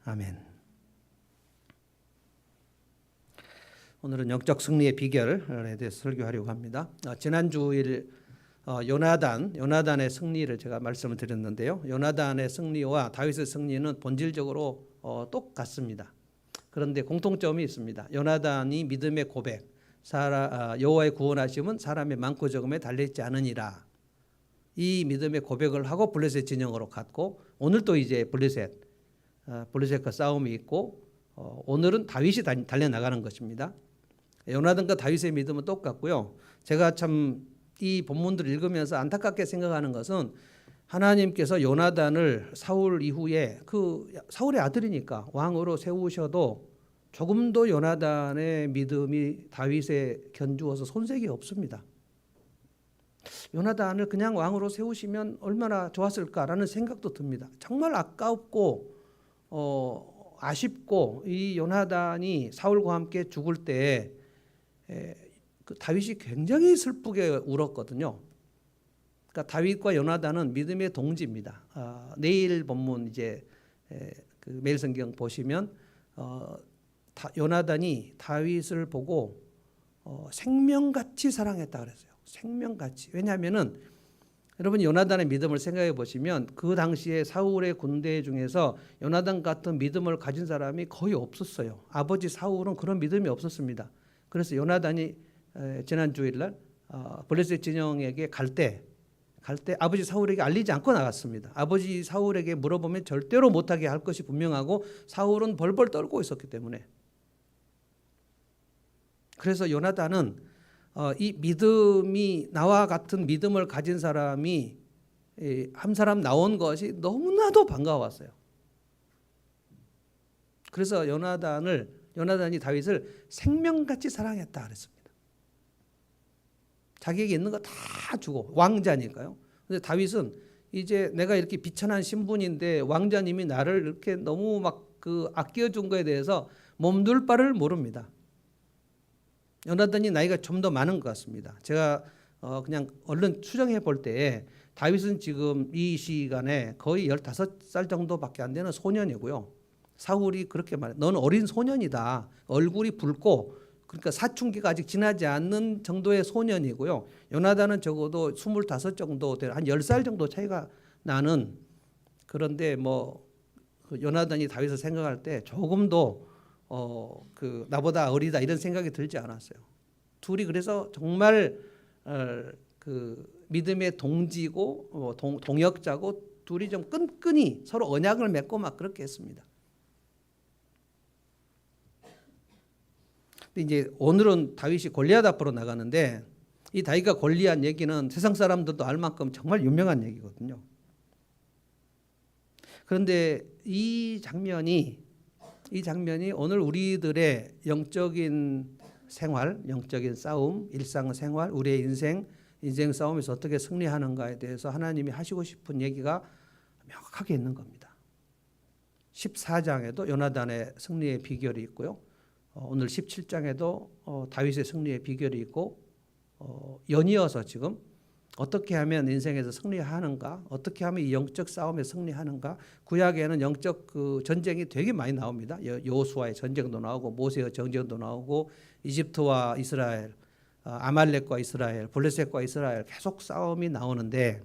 아멘. 오늘은 영적 승리의 비결에 대해서 설교하려고 합니다. 지난 주일 요나단의 승리를 제가 말씀을 드렸는데요. 요나단의 승리와 다윗의 승리는 본질적으로 똑같습니다. 그런데 공통점이 있습니다. 요나단이 믿음의 고백, 여호와의 구원하심은 사람의 많고 적음에 달려있지 않으니라. 이 믿음의 고백을 하고 블레셋 진영으로 갔고, 오늘 또 이제 블레셋과 싸움이 있고, 오늘은 다윗이 달려나가는 것입니다. 요나단과 다윗의 믿음은 똑같고요. 제가 참 이 본문들을 읽으면서 안타깝게 생각하는 것은 하나님께서 요나단을 사울 이후에 사울의 아들이니까 왕으로 세우셔도 조금도 요나단의 믿음이 다윗에 견주어서 손색이 없습니다. 요나단을 그냥 왕으로 세우시면 얼마나 좋았을까라는 생각도 듭니다. 정말 아깝고 아쉽고, 이 요나단이 사울과 함께 죽을 때 다윗이 굉장히 슬프게 울었거든요. 그러니까 다윗과 요나단은 믿음의 동지입니다. 내일 본문 이제 매일 성경 보시면 요나단이 다윗을 보고 생명같이 사랑했다 그랬어요. 생명같이. 왜냐하면은 여러분, 요나단의 믿음을 생각해 보시면 그 당시에 사울의 군대 중에서 요나단 같은 믿음을 가진 사람이 거의 없었어요. 아버지 사울은 그런 믿음이 없었습니다. 그래서 요나단이 지난 주일날 블레셋 진영에게 갈 때 아버지 사울에게 알리지 않고 나갔습니다. 아버지 사울에게 물어보면 절대로 못하게 할 것이 분명하고, 사울은 벌벌 떨고 있었기 때문에. 그래서 요나단은 이 믿음이, 나와 같은 믿음을 가진 사람이 한 사람 나온 것이 너무나도 반가웠어요. 그래서 요나단이 다윗을 생명같이 사랑했다 그랬습니다. 자기에게 있는 거 다 주고, 왕자니까요. 근데 다윗은 이제 내가 이렇게 비천한 신분인데 왕자님이 나를 이렇게 너무 아껴준 거에 대해서 몸둘 바를 모릅니다. 요나단이 나이가 좀 더 많은 것 같습니다. 제가 그냥 얼른 추정해 볼 때 다윗은 지금 이 시간에 거의 15살 정도밖에 안 되는 소년이고요. 사울이 그렇게 말해, 너는 어린 소년이다. 얼굴이 붉고, 그러니까 사춘기가 아직 지나지 않는 정도의 소년이고요. 요나단은 적어도 25 정도 될, 한 10살 정도 차이가 나는. 그런데 요나단이 다윗을 생각할 때 조금도 나보다 어리다 이런 생각이 들지 않았어요. 둘이 그래서 정말 믿음의 동지고 동역자고, 둘이 좀 끈끈이 서로 언약을 맺고 막 그렇게 했습니다. 근데 이제 오늘은 다윗이 골리앗 앞으로 나가는데, 이 다윗과 골리앗 얘기는 세상 사람들도 알 만큼 정말 유명한 얘기거든요. 그런데 이 장면이 오늘 우리들의 영적인 생활, 영적인 싸움, 일상생활, 우리의 인생 싸움에서 어떻게 승리하는가에 대해서 하나님이 하시고 싶은 얘기가 명확하게 있는 겁니다. 14장에도 요나단의 승리의 비결이 있고요. 오늘 17장에도 다윗의 승리의 비결이 있고, 연이어서 지금 어떻게 하면 인생에서 승리하는가, 어떻게 하면 이 영적 싸움에 승리하는가. 구약에는 영적 전쟁이 되게 많이 나옵니다. 여호수아의 전쟁도 나오고, 모세의 전쟁도 나오고, 이집트와 이스라엘, 아말렉과 이스라엘, 블레셋과 이스라엘 계속 싸움이 나오는데,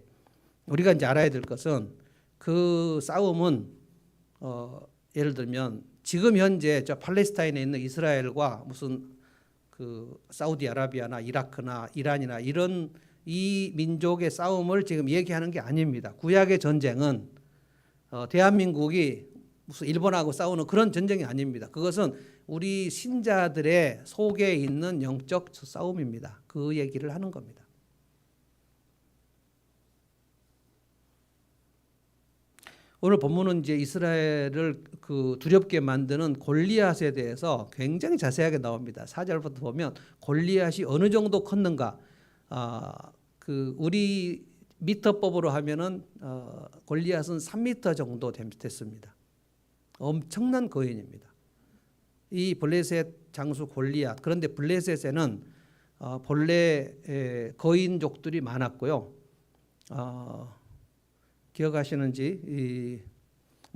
우리가 이제 알아야 될 것은 그 싸움은 예를 들면 지금 현재 저 팔레스타인에 있는 이스라엘과 무슨 사우디아라비아나 이라크나 이란이나 이런 이 민족의 싸움을 지금 얘기하는 게 아닙니다. 구약의 전쟁은 대한민국이 무슨 일본하고 싸우는 그런 전쟁이 아닙니다. 그것은 우리 신자들의 속에 있는 영적 싸움입니다. 그 얘기를 하는 겁니다. 오늘 본문은 이제 이스라엘을 두렵게 만드는 골리앗에 대해서 굉장히 자세하게 나옵니다. 4절부터 보면 골리앗이 어느 정도 컸는가, 우리 미터법으로 하면은 골리앗은 3m 정도 됐습니다. 엄청난 거인입니다. 이 블레셋 장수 골리앗. 그런데 블레셋에는 본래 거인족들이 많았고요. 기억하시는지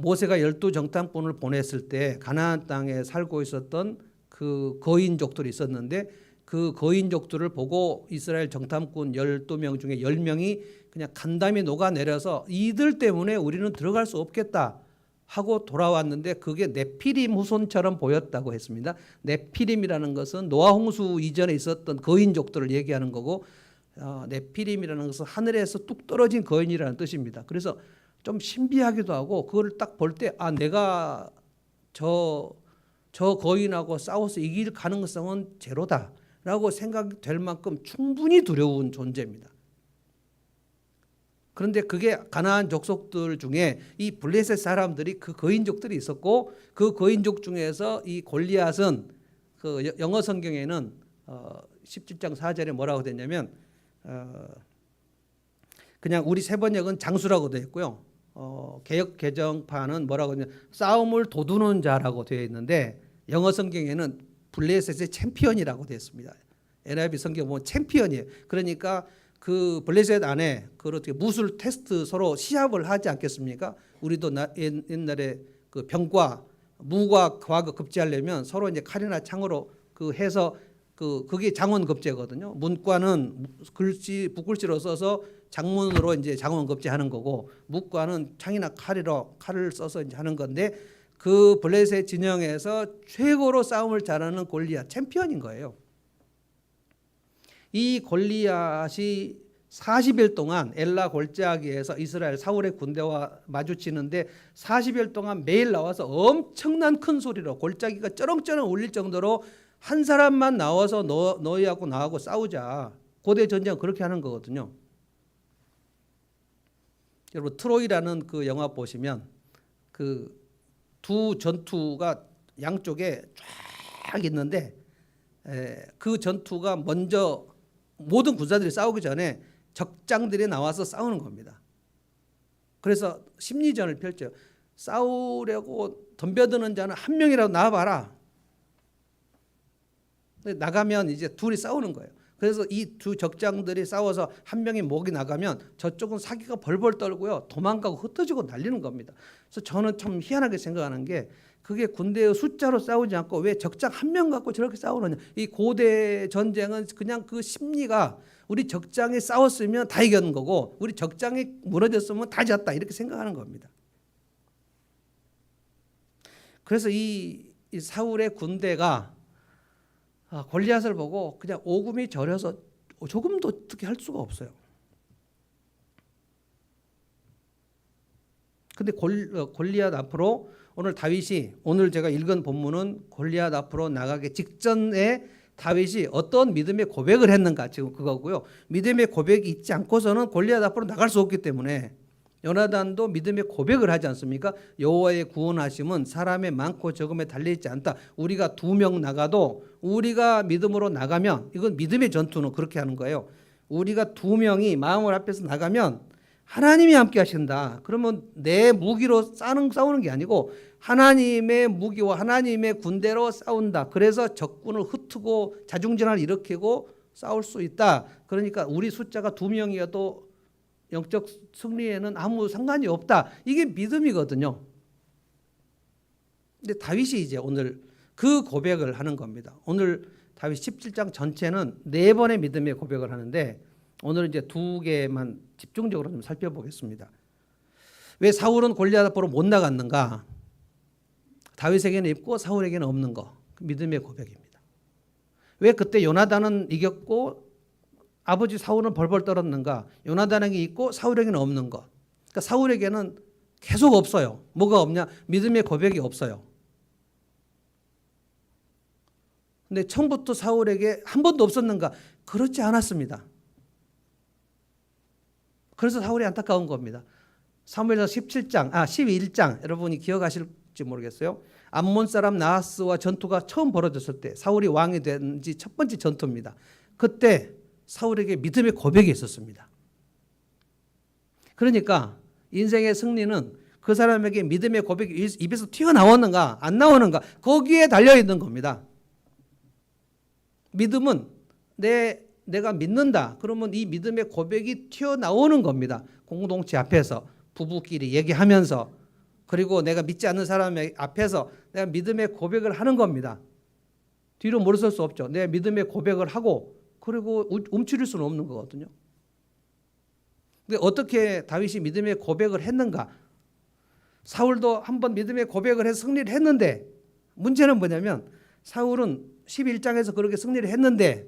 모세가 12정탐꾼을 보냈을 때 가나안 땅에 살고 있었던 그 거인족들이 있었는데 그 거인족들을 보고 이스라엘 정탐꾼 12명 중에 10명이 그냥 간담이 녹아내려서 이들 때문에 우리는 들어갈 수 없겠다 하고 돌아왔는데 그게 네피림 후손처럼 보였다고 했습니다. 네피림이라는 것은 노아 홍수 이전에 있었던 거인족들을 얘기하는 거고 네피림이라는 것은 하늘에서 뚝 떨어진 거인이라는 뜻입니다. 그래서 좀 신비하기도 하고 그걸 딱 볼 때 내가 저 거인하고 싸워서 이길 가능성은 제로다라고 생각될 만큼 충분히 두려운 존재입니다. 그런데 그게 가나안 족속들 중에 이 블레셋 사람들이 그 거인족들이 있었고 그 거인족 중에서 이 골리앗은 그 영어 성경에는 17장 4절에 뭐라고 되냐면 그냥 우리 세번역은 장수라고 되어 있고요. 개역 개정판은 뭐라고 하냐면 싸움을 도두는 자라고 되어 있는데 영어 성경에는 블레셋의 챔피언이라고 되어 있습니다. NIV 성경 보면 챔피언이에요. 그러니까 그 블레셋 안에 그렇게 무술 테스트 서로 시합을 하지 않겠습니까? 우리도 옛날에 그 병과 무과 과거 급제하려면 서로 이제 칼이나 창으로 그 해서 그게 장원급제거든요. 문과는 붓글씨로 써서 장문으로 이제 장원급제하는 거고 무과는 창이나 칼을 써서 이제 하는 건데 그 블레셋 진영에서 최고로 싸움을 잘하는 골리앗 챔피언인 거예요. 이 골리앗이 40일 동안 엘라 골짜기에서 이스라엘 사울의 군대와 마주치는데 40일 동안 매일 나와서 엄청난 큰 소리로 골짜기가 쩌렁쩌렁 울릴 정도로 한 사람만 나와서 너희하고 나하고 싸우자. 고대 전쟁은 그렇게 하는 거거든요. 여러분 트로이라는 그 영화 보시면 그 두 전투가 양쪽에 쫙 있는데 그 전투가 먼저 모든 군사들이 싸우기 전에 적장들이 나와서 싸우는 겁니다. 그래서 심리전을 펼쳐요. 싸우려고 덤벼드는 자는 한 명이라도 나와봐라. 나가면 이제 둘이 싸우는 거예요. 그래서 이 두 적장들이 싸워서 한 명이 목이 나가면 저쪽은 사기가 벌벌 떨고요. 도망가고 흩어지고 난리는 겁니다. 그래서 저는 참 희한하게 생각하는 게 그게 군대의 숫자로 싸우지 않고 왜 적장 한 명 갖고 저렇게 싸우느냐. 이 고대 전쟁은 그냥 그 심리가 우리 적장이 싸웠으면 다 이겼는 거고 우리 적장이 무너졌으면 다 졌다 이렇게 생각하는 겁니다. 그래서 이 사울의 군대가 골리앗을 보고 그냥 오금이 저려서 조금도 어떻게 할 수가 없어요. 근데 골리앗 앞으로 오늘 다윗이 오늘 제가 읽은 본문은 골리앗 앞으로 나가기 직전에 다윗이 어떤 믿음의 고백을 했는가 지금 그거고요. 믿음의 고백이 있지 않고서는 골리앗 앞으로 나갈 수 없기 때문에 요나단도 믿음의 고백을 하지 않습니까? 여호와의 구원하심은 사람의 많고 적음에 달려있지 않다. 우리가 2명 나가도 우리가 믿음으로 나가면 이건 믿음의 전투는 그렇게 하는 거예요. 우리가 2명이 마음을 합해서 나가면 하나님이 함께 하신다. 그러면 내 무기로 싸우는 게 아니고 하나님의 무기와 하나님의 군대로 싸운다. 그래서 적군을 흩트고 자중전을 일으키고 싸울 수 있다. 그러니까 우리 숫자가 2명이어도 영적 승리에는 아무 상관이 없다. 이게 믿음이거든요. 근데 다윗이 이제 오늘 그 고백을 하는 겁니다. 오늘 다윗 17장 전체는 4번의 믿음의 고백을 하는데 오늘 이제 2개만 집중적으로 좀 살펴보겠습니다. 왜 사울은 골리앗 앞으로 못 나갔는가? 다윗에게는 있고 사울에게는 없는 거. 믿음의 고백입니다. 왜 그때 요나단은 이겼고 아버지 사울은 벌벌 떨었는가? 요나단에게 있고 사울에게는 없는 것. 그러니까 사울에게는 계속 없어요. 뭐가 없냐? 믿음의 고백이 없어요. 근데 처음부터 사울에게 한 번도 없었는가? 그렇지 않았습니다. 그래서 사울이 안타까운 겁니다. 사무엘서 11장 여러분이 기억하실지 모르겠어요. 암몬 사람 나하스와 전투가 처음 벌어졌을 때 사울이 왕이 된 지 첫 번째 전투입니다. 그때 사울에게 믿음의 고백이 있었습니다. 그러니까 인생의 승리는 그 사람에게 믿음의 고백이 입에서 튀어나오는가 안 나오는가 거기에 달려있는 겁니다. 믿음은 내가 믿는다. 그러면 이 믿음의 고백이 튀어나오는 겁니다. 공동체 앞에서 부부끼리 얘기하면서 그리고 내가 믿지 않는 사람 앞에서 내가 믿음의 고백을 하는 겁니다. 뒤로 물러설 수 없죠. 내가 믿음의 고백을 하고 그리고 움츠릴 수는 없는 거거든요. 근데 어떻게 다윗이 믿음의 고백을 했는가? 사울도 한번 믿음의 고백을 해서 승리를 했는데 문제는 뭐냐면 사울은 11장에서 그렇게 승리를 했는데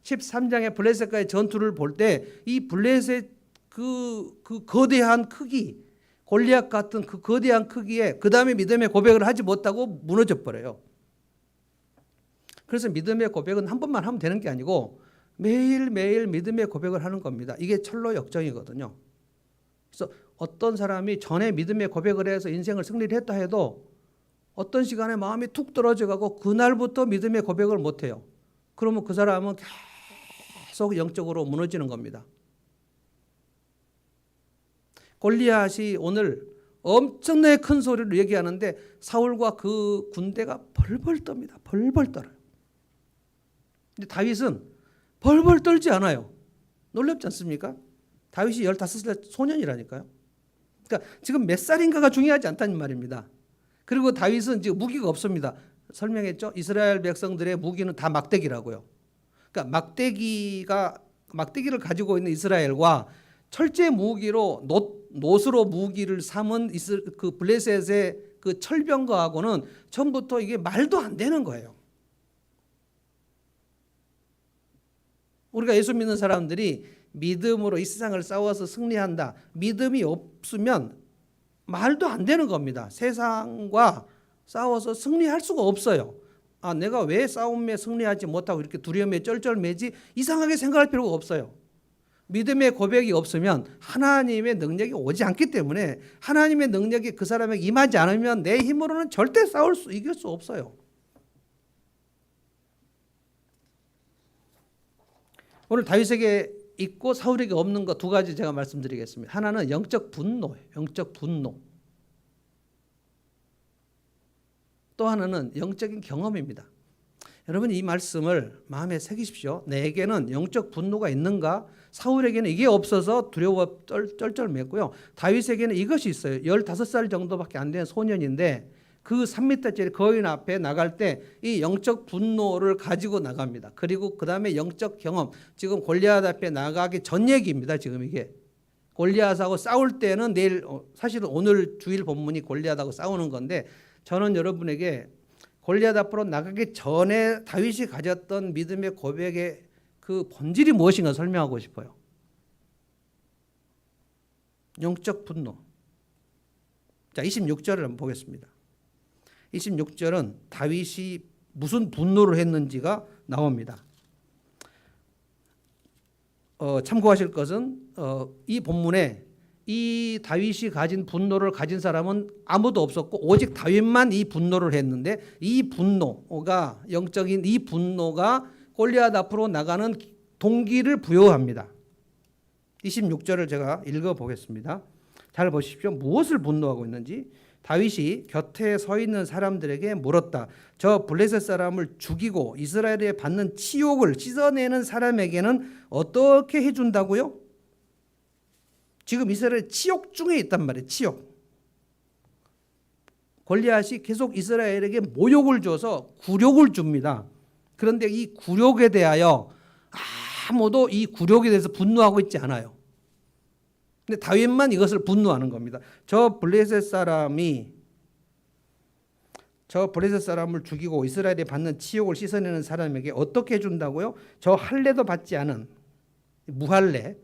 13장의 블레셋과의 전투를 볼 때 이 블레셋 그 거대한 크기, 골리앗 같은 그 거대한 크기에 그 다음에 믿음의 고백을 하지 못하고 무너져 버려요. 그래서 믿음의 고백은 한 번만 하면 되는 게 아니고 매일매일 믿음의 고백을 하는 겁니다. 이게 철로 역정이거든요. 그래서 어떤 사람이 전에 믿음의 고백을 해서 인생을 승리를 했다 해도 어떤 시간에 마음이 툭 떨어져 가고 그날부터 믿음의 고백을 못 해요. 그러면 그 사람은 계속 영적으로 무너지는 겁니다. 골리앗이 오늘 엄청나게 큰 소리로 얘기하는데 사울과 그 군대가 벌벌 떱니다. 벌벌 떨어요. 근데 다윗은 벌벌 떨지 않아요. 놀랍지 않습니까? 다윗이 15살 소년이라니까요. 그러니까 지금 몇 살인가가 중요하지 않다는 말입니다. 그리고 다윗은 지금 무기가 없습니다. 설명했죠? 이스라엘 백성들의 무기는 다 막대기라고요. 그러니까 막대기를 가지고 있는 이스라엘과 철제 무기로 노스로 무기를 삼은 그 블레셋의 그 철병거하고는 처음부터 이게 말도 안 되는 거예요. 우리가 예수 믿는 사람들이 믿음으로 이 세상을 싸워서 승리한다. 믿음이 없으면 말도 안 되는 겁니다. 세상과 싸워서 승리할 수가 없어요. 아, 내가 왜 싸움에 승리하지 못하고 이렇게 두려움에 쩔쩔매지? 이상하게 생각할 필요가 없어요. 믿음의 고백이 없으면 하나님의 능력이 오지 않기 때문에 하나님의 능력이 그 사람에게 임하지 않으면 내 힘으로는 절대 이길 수 없어요. 오늘 다윗에게 있고 사울에게 없는 것 두 가지 제가 말씀드리겠습니다. 하나는 영적 분노예요. 영적 분노. 또 하나는 영적인 경험입니다. 여러분 이 말씀을 마음에 새기십시오. 내게는 영적 분노가 있는가? 사울에게는 이게 없어서 두려워 쩔쩔맸고요. 다윗에게는 이것이 있어요. 15살 정도밖에 안 된 소년인데 그 3m짜리 거인 앞에 나갈 때 이 영적 분노를 가지고 나갑니다. 그리고 그 다음에 영적 경험. 지금 골리앗 앞에 나가기 전 얘기입니다. 지금 이게. 골리앗하고 싸울 때는 내일 사실은 오늘 주일 본문이 골리앗하고 싸우는 건데 저는 여러분에게 골리앗 앞으로 나가기 전에 다윗이 가졌던 믿음의 고백의 그 본질이 무엇인가 설명하고 싶어요. 영적 분노. 자, 26절을 한번 보겠습니다. 26절은 다윗이 무슨 분노를 했는지가 나옵니다. 참고하실 것은 이 본문에 이 다윗이 가진 분노를 가진 사람은 아무도 없었고 오직 다윗만 이 분노를 했는데 이 분노가 영적인 이 분노가 골리앗 앞으로 나가는 동기를 부여합니다. 26절을 제가 읽어보겠습니다. 잘 보십시오. 무엇을 분노하고 있는지. 다윗이 곁에 서 있는 사람들에게 물었다. 저 블레셋 사람을 죽이고 이스라엘에 받는 치욕을 씻어내는 사람에게는 어떻게 해준다고요? 지금 이스라엘 치욕 중에 있단 말이에요. 치욕. 골리앗이 계속 이스라엘에게 모욕을 줘서 굴욕을 줍니다. 그런데 이 굴욕에 대하여 아무도 이 굴욕에 대해서 분노하고 있지 않아요. 근데 다윗만 이것을 분노하는 겁니다. 저 블레셋 사람을 죽이고 이스라엘에 받는 치욕을 씻어내는 사람에게 어떻게 해준다고요? 저 할례도 받지 않은 무할례.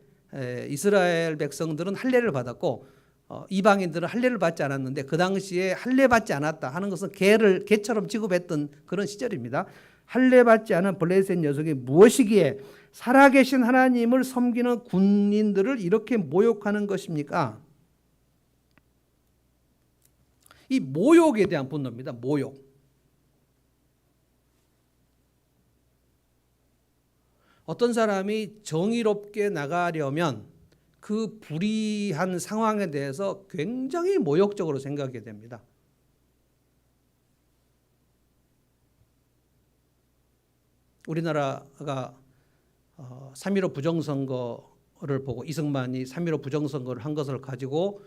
이스라엘 백성들은 할례를 받았고 이방인들은 할례를 받지 않았는데 그 당시에 할례 받지 않았다 하는 것은 개처럼 취급했던 그런 시절입니다. 할례 받지 않은 블레셋 녀석이 무엇이기에 살아계신 하나님을 섬기는 군인들을 이렇게 모욕하는 것입니까? 이 모욕에 대한 분노입니다. 모욕. 어떤 사람이 정의롭게 나가려면 그 불의한 상황에 대해서 굉장히 모욕적으로 생각하게 됩니다. 우리나라가 3.15 부정선거를 보고 이승만이 3.15 부정선거를 한 것을 가지고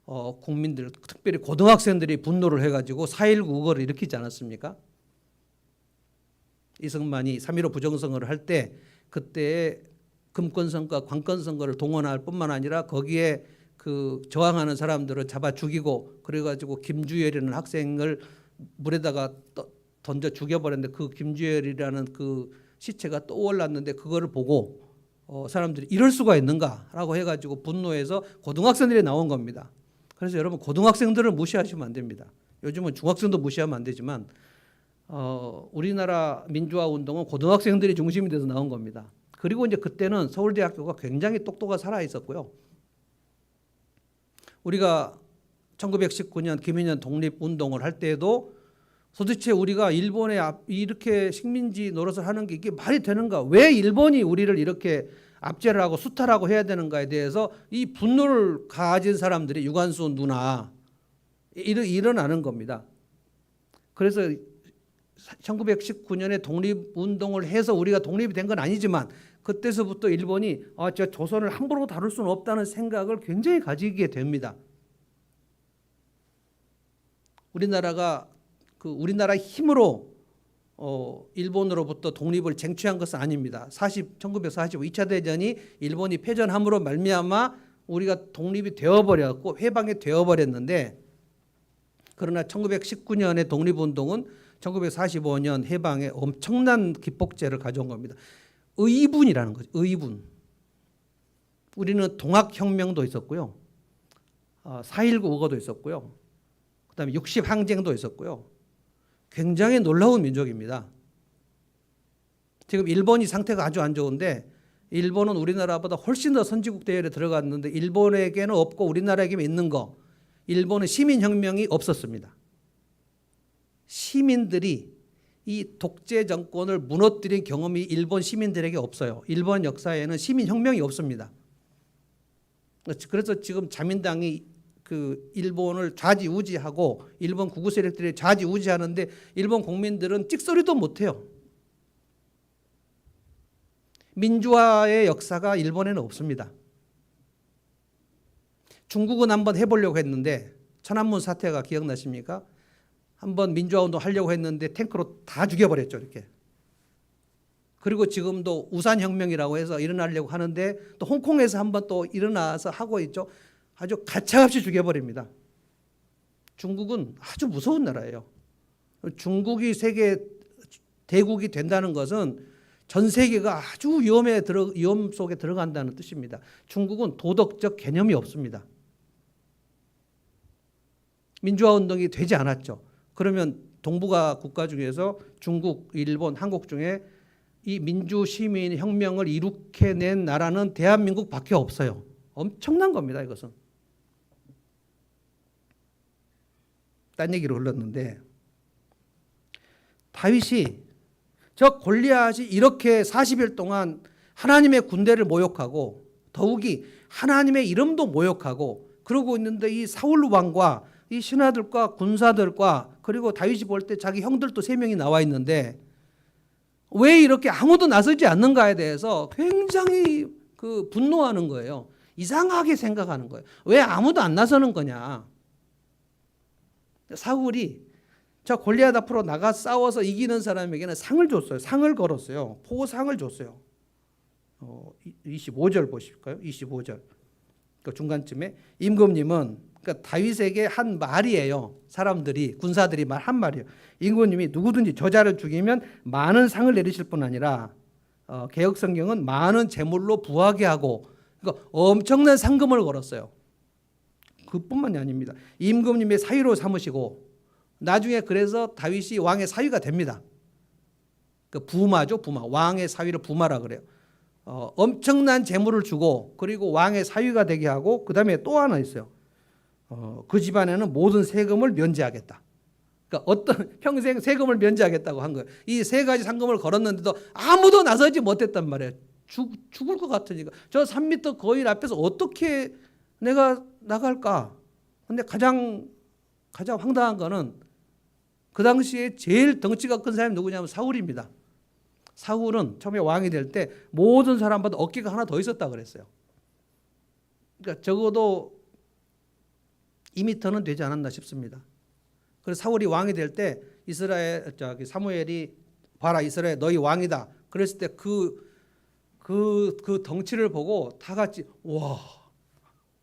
국민들, 특별히 고등학생들이 분노를 해가지고 4.19 의거를 일으키지 않았습니까? 이승만이 3.15 부정선거를 할 때 그때 금권선거, 관권선거를 동원할 뿐만 아니라 거기에 그 저항하는 사람들을 잡아 죽이고 그래가지고 김주열이라는 학생을 물에다가 던져 죽여버렸는데 그 김주열이라는 그 시체가 떠올랐는데 그거를 보고 사람들이 이럴 수가 있는가라고 해가지고 분노해서 고등학생들이 나온 겁니다. 그래서 여러분 고등학생들을 무시하시면 안 됩니다. 요즘은 중학생도 무시하면 안 되지만 우리나라 민주화 운동은 고등학생들이 중심이 돼서 나온 겁니다. 그리고 이제 그때는 서울대학교가 굉장히 똑똑하게 살아 있었고요. 우리가 1919년 김인현 독립운동을 할 때에도 도대체 우리가 일본에 이렇게 식민지 노릇을 하는 게 이게 말이 되는가? 왜 일본이 우리를 이렇게 압제를 하고 수탈하고 해야 되는가에 대해서 이 분노를 가진 사람들이 유관순 누나 일어나는 겁니다. 그래서 1919년에 독립운동을 해서 우리가 독립이 된 건 아니지만 그때서부터 일본이 저 조선을 함부로 다룰 수는 없다는 생각을 굉장히 가지게 됩니다. 우리나라가 우리나라 힘으로 일본으로부터 독립을 쟁취한 것은 아닙니다. 1945 2차 대전이 일본이 패전함으로 말미암아 우리가 독립이 되어버렸고 해방이 되어버렸는데 그러나 1919년의 독립운동은 1945년 해방에 엄청난 기폭제를 가져온 겁니다. 의분이라는 거죠. 의분. 우리는 동학혁명도 있었고요. 4.19 의거도 있었고요. 그다음에 60항쟁도 있었고요. 굉장히 놀라운 민족입니다. 지금 일본이 상태가 아주 안 좋은데 일본은 우리나라보다 훨씬 더 선진국 대열에 들어갔는데 일본에게는 없고 우리나라에게만 있는 거. 일본은 시민혁명이 없었습니다. 시민들이 이 독재 정권을 무너뜨린 경험이 일본 시민들에게 없어요. 일본 역사에는 시민혁명이 없습니다. 그래서 지금 자민당이 일본을 좌지우지하고 일본 구구 세력들이 좌지우지하는데 일본 국민들은 찍소리도 못해요. 민주화의 역사가 일본에는 없습니다. 중국은 한번 해보려고 했는데 천안문 사태가 기억나십니까? 한번 민주화운동 하려고 했는데 탱크로 다 죽여버렸죠. 이렇게. 그리고 지금도 우산혁명이라고 해서 일어나려고 하는데 또 홍콩에서 한번 또 일어나서 하고 있죠. 아주 가차없이 죽여버립니다. 중국은 아주 무서운 나라예요. 중국이 세계 대국이 된다는 것은 전 세계가 아주 위험 속에 들어간다는 뜻입니다. 중국은 도덕적 개념이 없습니다. 민주화 운동이 되지 않았죠. 그러면 동북아 국가 중에서 중국, 일본, 한국 중에 이 민주 시민 혁명을 이룩해낸 나라는 대한민국밖에 없어요. 엄청난 겁니다. 이것은. 딴 얘기로 흘렀는데 다윗이 저 골리앗이 이렇게 40일 동안 하나님의 군대를 모욕하고 더욱이 하나님의 이름도 모욕하고 그러고 있는데 이 사울 왕과 이 신하들과 군사들과 그리고 다윗이 볼 때 자기 형들도 3명이 나와 있는데 왜 이렇게 아무도 나서지 않는가에 대해서 굉장히 분노하는 거예요. 이상하게 생각하는 거예요. 왜 아무도 안 나서는 거냐. 사울이 저 골리앗 앞으로 나가 싸워서 이기는 사람에게는 상을 줬어요. 상을 걸었어요. 포상을 줬어요. 25절 보실까요? 25절. 그 중간쯤에 임금님은 그러니까 다윗에게 한 말이에요. 사람들이 군사들이 한 말이에요. 임금님이 누구든지 저자를 죽이면 많은 상을 내리실 뿐 아니라 개역 성경은 많은 재물로 부하게 하고 그러니까 엄청난 상금을 걸었어요. 그뿐만이 아닙니다. 임금님의 사위로 삼으시고 나중에 그래서 다윗이 왕의 사위가 됩니다. 그 부마죠, 부마. 왕의 사위를 부마라 그래요. 엄청난 재물을 주고 그리고 왕의 사위가 되게 하고 그 다음에 또 하나 있어요. 그 집안에는 모든 세금을 면제하겠다. 그러니까 어떤 평생 세금을 면제하겠다고 한 거예요. 이 3가지 상금을 걸었는데도 아무도 나서지 못했단 말이에요. 죽을 것 같으니까. 저 3m 거인 앞에서 어떻게 내가 나갈까? 근데 가장 황당한 거는 그 당시에 제일 덩치가 큰 사람이 누구냐면 사울입니다. 사울은 처음에 왕이 될 때 모든 사람보다 어깨가 하나 더 있었다 그랬어요. 그러니까 적어도 2m는 되지 않았나 싶습니다. 그래서 사울이 왕이 될 때 사무엘이 봐라 이스라엘 너희 왕이다. 그랬을 때 그 덩치를 보고 다 같이 와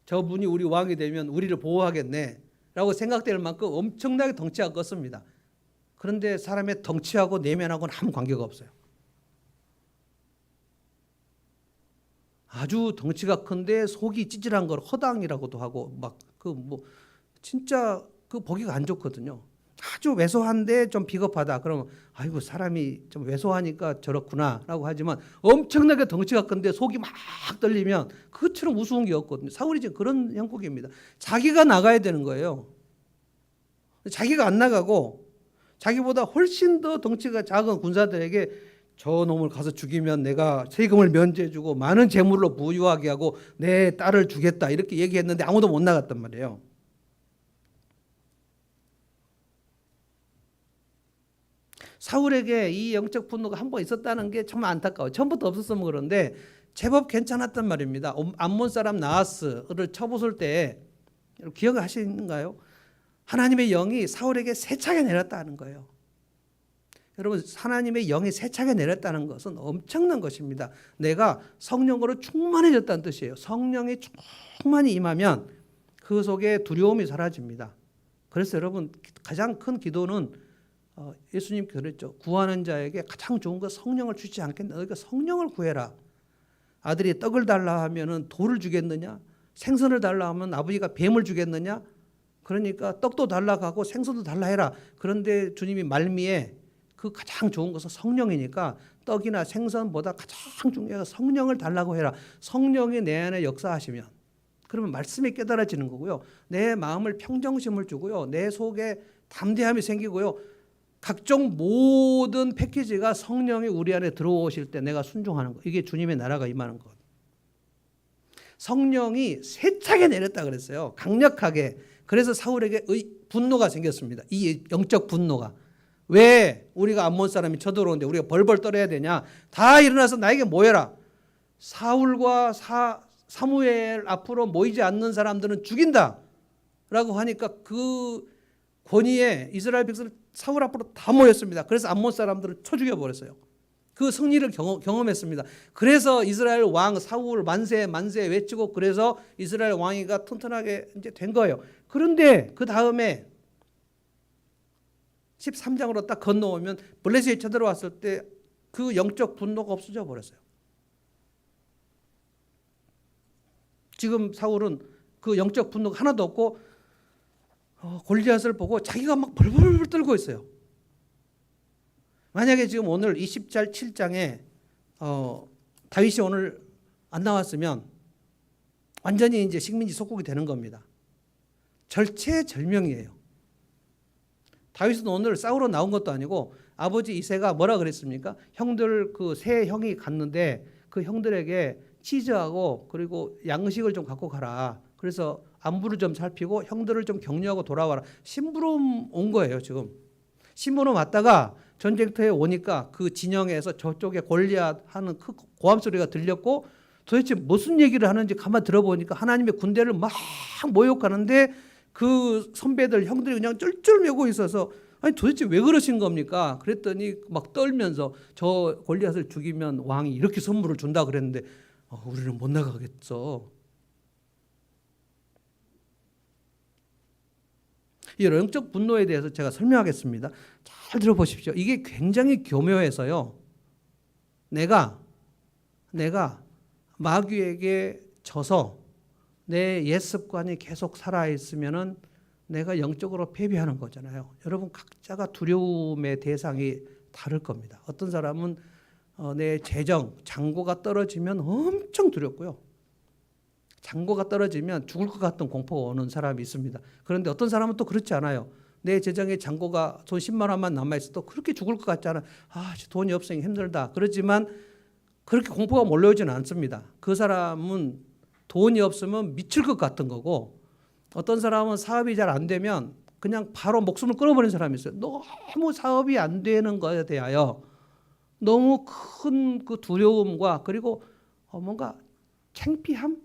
저분이 우리 왕이 되면 우리를 보호하겠네 라고 생각될 만큼 엄청나게 덩치가 컸습니다. 그런데 사람의 덩치하고 내면하고는 아무 관계가 없어요. 아주 덩치가 큰데 속이 찌질한 걸 허당이라고도 하고 막 진짜 보기가 안 좋거든요. 아주 왜소한데 좀 비겁하다. 그러면 아이고 사람이 좀 왜소하니까 저렇구나라고 하지만 엄청나게 덩치가 큰데 속이 막 떨리면 그것처럼 우스운 게 없거든요. 사울이 지금 그런 형국입니다. 자기가 나가야 되는 거예요. 자기가 안 나가고 자기보다 훨씬 더 덩치가 작은 군사들에게 저 놈을 가서 죽이면 내가 세금을 면제해주고 많은 재물로 부유하게 하고 내 딸을 주겠다 이렇게 얘기했는데 아무도 못 나갔단 말이에요. 사울에게 이 영적 분노가 한 번 있었다는 게 정말 안타까워요. 처음부터 없었으면 그런데 제법 괜찮았단 말입니다. 암몬 사람 나하스를 쳐부술 때 기억하시는가요? 하나님의 영이 사울에게 세차게 내렸다는 거예요. 여러분 하나님의 영이 세차게 내렸다는 것은 엄청난 것입니다. 내가 성령으로 충만해졌다는 뜻이에요. 성령이 충만히 임하면 그 속에 두려움이 사라집니다. 그래서 여러분 가장 큰 기도는 예수님께서 그랬죠. 구하는 자에게 가장 좋은 건 성령을 주지 않겠냐. 너희가 성령을 구해라. 아들이 떡을 달라 하면은 돌을 주겠느냐? 생선을 달라 하면 아버지가 뱀을 주겠느냐? 그러니까 떡도 달라 하고 생선도 달라 해라. 그런데 주님이 말미에 그 가장 좋은 것은 성령이니까 떡이나 생선보다 가장 중요한 성령을 달라고 해라. 성령이 내 안에 역사하시면 그러면 말씀이 깨달아지는 거고요. 내 마음을 평정심을 주고요. 내 속에 담대함이 생기고요. 각종 모든 패키지가 성령이 우리 안에 들어오실 때 내가 순종하는 것. 이게 주님의 나라가 임하는 것. 성령이 세차게 내렸다 그랬어요. 강력하게. 그래서 사울에게 분노가 생겼습니다. 이 영적 분노가. 왜 우리가 암몬 사람이 쳐들어오는데 우리가 벌벌 떨어야 되냐. 다 일어나서 나에게 모여라. 사울과 사무엘 앞으로 모이지 않는 사람들은 죽인다. 라고 하니까 그 권위에 이스라엘 백성을 사울 앞으로 다 모였습니다. 그래서 암몬 사람들을 쳐 죽여버렸어요. 그 승리를 경험했습니다. 그래서 이스라엘 왕 사울 만세 만세 외치고 그래서 이스라엘 왕위가 튼튼하게 이제 된 거예요. 그런데 그 다음에 13장으로 딱 건너오면 블레셋이 쳐들어왔을 때 그 영적 분노가 없어져 버렸어요. 지금 사울은 그 영적 분노가 하나도 없고 골리앗을 보고 자기가 막 벌벌 떨고 있어요. 만약에 지금 오늘 27장에 다윗이 오늘 안 나왔으면 완전히 이제 식민지 속국이 되는 겁니다. 절체절명이에요. 다윗은 오늘 싸우러 나온 것도 아니고 아버지 이새가 뭐라 그랬습니까? 형들 그 세 형이 갔는데 그 형들에게 치즈하고 그리고 양식을 좀 갖고 가라. 그래서 안부를 좀 살피고 형들을 좀 격려하고 돌아와라. 심부름 온 거예요 지금. 심부름 왔다가 전쟁터에 오니까 그 진영에서 저쪽에 골리앗 하는 그 고함 소리가 들렸고 도대체 무슨 얘기를 하는지 가만 들어보니까 하나님의 군대를 막 모욕하는데 그 선배들 형들이 그냥 쫄쫄 매고 있어서 아니 도대체 왜 그러신 겁니까? 그랬더니 막 떨면서 저 골리앗을 죽이면 왕이 이렇게 선물을 준다 그랬는데 우리는 못 나가겠어. 이 영적 분노에 대해서 제가 설명하겠습니다. 잘 들어보십시오. 이게 굉장히 교묘해서요. 내가 마귀에게 져서 내 옛 습관이 계속 살아있으면은 내가 영적으로 패배하는 거잖아요. 여러분 각자가 두려움의 대상이 다를 겁니다. 어떤 사람은 내 재정, 잔고가 떨어지면 엄청 두렵고요. 잔고가 떨어지면 죽을 것 같은 공포가 오는 사람이 있습니다. 그런데 어떤 사람은 또 그렇지 않아요. 내 재정에 잔고가 돈 10만 원만 남아있어도 그렇게 죽을 것 같지 않아요. 돈이 없으니 힘들다. 그렇지만 그렇게 공포가 몰려오지는 않습니다. 그 사람은 돈이 없으면 미칠 것 같은 거고 어떤 사람은 사업이 잘 안 되면 그냥 바로 목숨을 끊어버리는 사람이 있어요. 너무 사업이 안 되는 것에 대하여 너무 큰 그 두려움과 그리고 뭔가 창피함?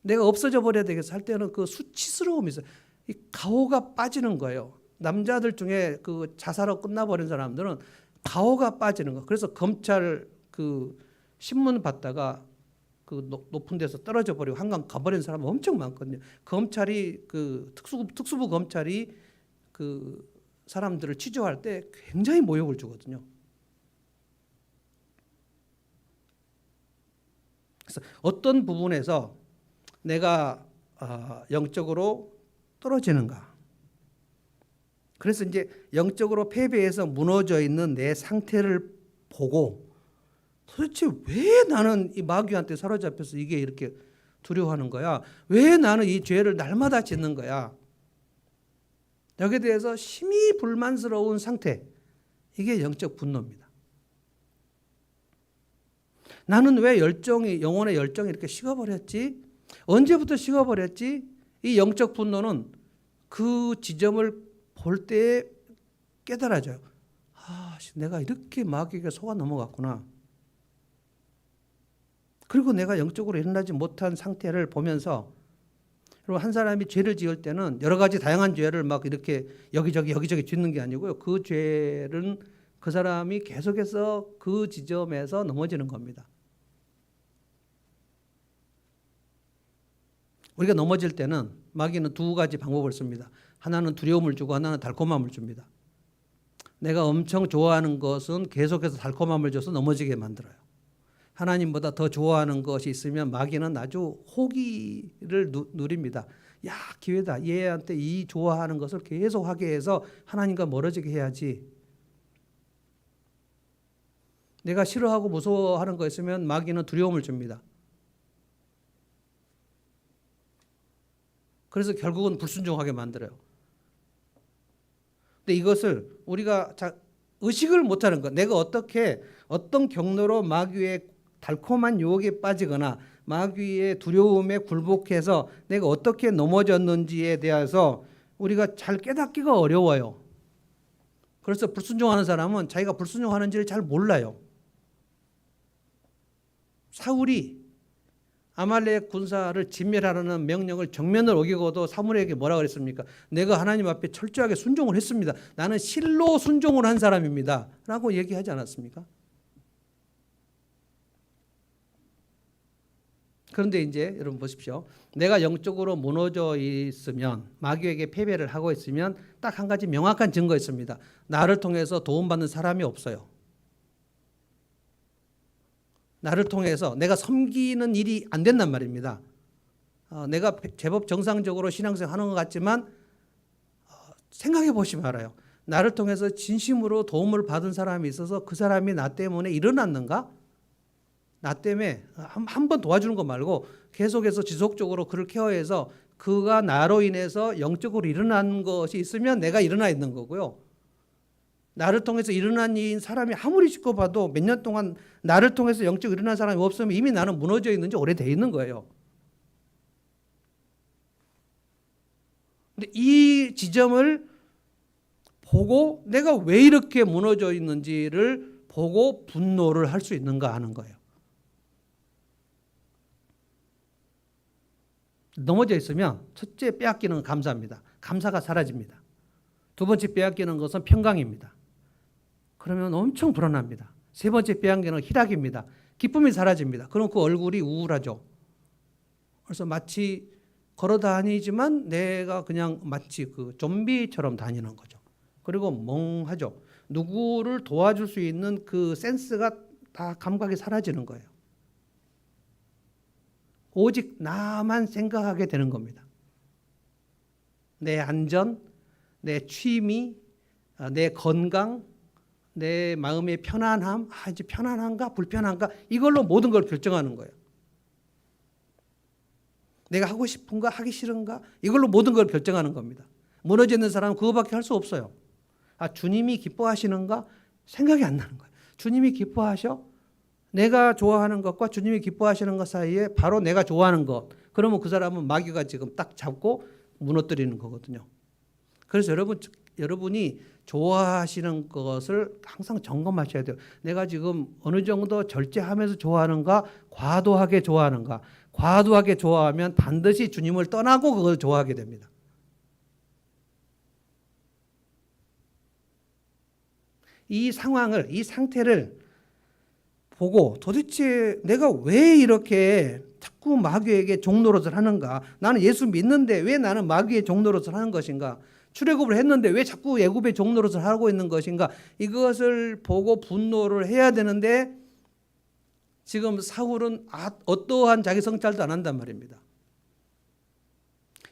내가 없어져 버려야 되겠어 할 때는 그 수치스러움이 있어요. 이 가오가 빠지는 거예요. 남자들 중에 그 자살로 끝나버린 사람들은 가오가 빠지는 거. 그래서 검찰 그 신문 받다가 그 높은 데서 떨어져 버리고 한강 가버린 사람 엄청 많거든요. 검찰이 그 특수부 검찰이 그 사람들을 취조할 때 굉장히 모욕을 주거든요. 그래서 어떤 부분에서 내가 영적으로 떨어지는가. 그래서 이제 영적으로 패배해서 무너져 있는 내 상태를 보고 도대체 왜 나는 이 마귀한테 사로잡혀서 이게 이렇게 두려워하는 거야? 왜 나는 이 죄를 날마다 짓는 거야? 여기에 대해서 심히 불만스러운 상태, 이게 영적 분노입니다. 나는 왜 영혼의 열정이 이렇게 식어버렸지? 언제부터 식어버렸지? 이 영적 분노는 그 지점을 볼 때 깨달아져요. 내가 이렇게 마귀에게 속아 넘어갔구나. 그리고 내가 영적으로 일어나지 못한 상태를 보면서, 그리고 한 사람이 죄를 지을 때는 여러 가지 다양한 죄를 막 이렇게 여기저기 짓는 게 아니고요. 그 죄는 그 사람이 계속해서 그 지점에서 넘어지는 겁니다. 우리가 넘어질 때는 마귀는 두 가지 방법을 씁니다. 하나는 두려움을 주고 하나는 달콤함을 줍니다. 내가 엄청 좋아하는 것은 계속해서 달콤함을 줘서 넘어지게 만들어요. 하나님보다 더 좋아하는 것이 있으면 마귀는 아주 호기를 누립니다. 야, 기회다. 얘한테 이 좋아하는 것을 계속 하게 해서 하나님과 멀어지게 해야지. 내가 싫어하고 무서워하는 거 있으면 마귀는 두려움을 줍니다. 그래서 결국은 불순종하게 만들어요. 근데 이것을 우리가 의식을 못하는 것, 내가 어떤 경로로 마귀의 달콤한 유혹에 빠지거나 마귀의 두려움에 굴복해서 내가 어떻게 넘어졌는지에 대해서 우리가 잘 깨닫기가 어려워요. 그래서 불순종하는 사람은 자기가 불순종하는지를 잘 몰라요. 사울이 아말렉 군사를 진멸하라는 명령을 정면으로 어기고도 사무엘에게 뭐라 그랬습니까? 내가 하나님 앞에 철저하게 순종을 했습니다. 나는 실로 순종을 한 사람입니다. 라고 얘기하지 않았습니까? 그런데 이제 여러분 보십시오. 내가 영적으로 무너져 있으면, 마귀에게 패배를 하고 있으면 딱 한 가지 명확한 증거 있습니다. 나를 통해서 도움받는 사람이 없어요. 나를 통해서 내가 섬기는 일이 안 된단 말입니다. 내가 제법 정상적으로 신앙생활 하는 것 같지만 생각해 보시면 알아요. 나를 통해서 진심으로 도움을 받은 사람이 있어서 그 사람이 나 때문에 일어났는가? 나 때문에 한 번 도와주는 것 말고 계속해서 지속적으로 그를 케어해서 그가 나로 인해서 영적으로 일어난 것이 있으면 내가 일어나 있는 거고요. 나를 통해서 일어난 이 사람이 아무리 짓고 봐도 몇 년 동안 나를 통해서 영적으로 일어난 사람이 없으면 이미 나는 무너져 있는 지 오래돼 있는 거예요. 근데 이 지점을 보고 내가 왜 이렇게 무너져 있는지를 보고 분노를 할 수 있는가 하는 거예요. 넘어져 있으면 첫째 빼앗기는 건 감사입니다. 감사가 사라집니다. 두 번째 빼앗기는 것은 평강입니다. 그러면 엄청 불안합니다. 세 번째 빼앗기는 희락입니다. 기쁨이 사라집니다. 그럼 그 얼굴이 우울하죠. 그래서 마치 걸어 다니지만 내가 그냥 마치 그 좀비처럼 다니는 거죠. 그리고 멍하죠. 누구를 도와줄 수 있는 그 센스가 다 감각이 사라지는 거예요. 오직 나만 생각하게 되는 겁니다. 내 안전, 내 취미, 내 건강, 내 마음의 편안함, 이제 편안한가 불편한가 이걸로 모든 걸 결정하는 거예요. 내가 하고 싶은가 하기 싫은가 이걸로 모든 걸 결정하는 겁니다. 무너져 있는 사람은 그거밖에 할 수 없어요. 주님이 기뻐하시는가 생각이 안 나는 거예요. 주님이 기뻐하셔? 내가 좋아하는 것과 주님이 기뻐하시는 것 사이에 바로 내가 좋아하는 것. 그러면 그 사람은 마귀가 지금 딱 잡고 무너뜨리는 거거든요. 그래서 여러분이 좋아하시는 것을 항상 점검하셔야 돼요. 내가 지금 어느 정도 절제하면서 좋아하는가, 과도하게 좋아하는가. 과도하게 좋아하면 반드시 주님을 떠나고 그걸 좋아하게 됩니다. 이 상황을, 이 상태를 보고 도대체 내가 왜 이렇게 자꾸 마귀에게 종노릇을 하는가? 나는 예수 믿는데 왜 나는 마귀의 종노릇을 하는 것인가? 출애굽을 했는데 왜 자꾸 애굽의 종노릇을 하고 있는 것인가? 이것을 보고 분노를 해야 되는데 지금 사울은 어떠한 자기 성찰도 안 한단 말입니다.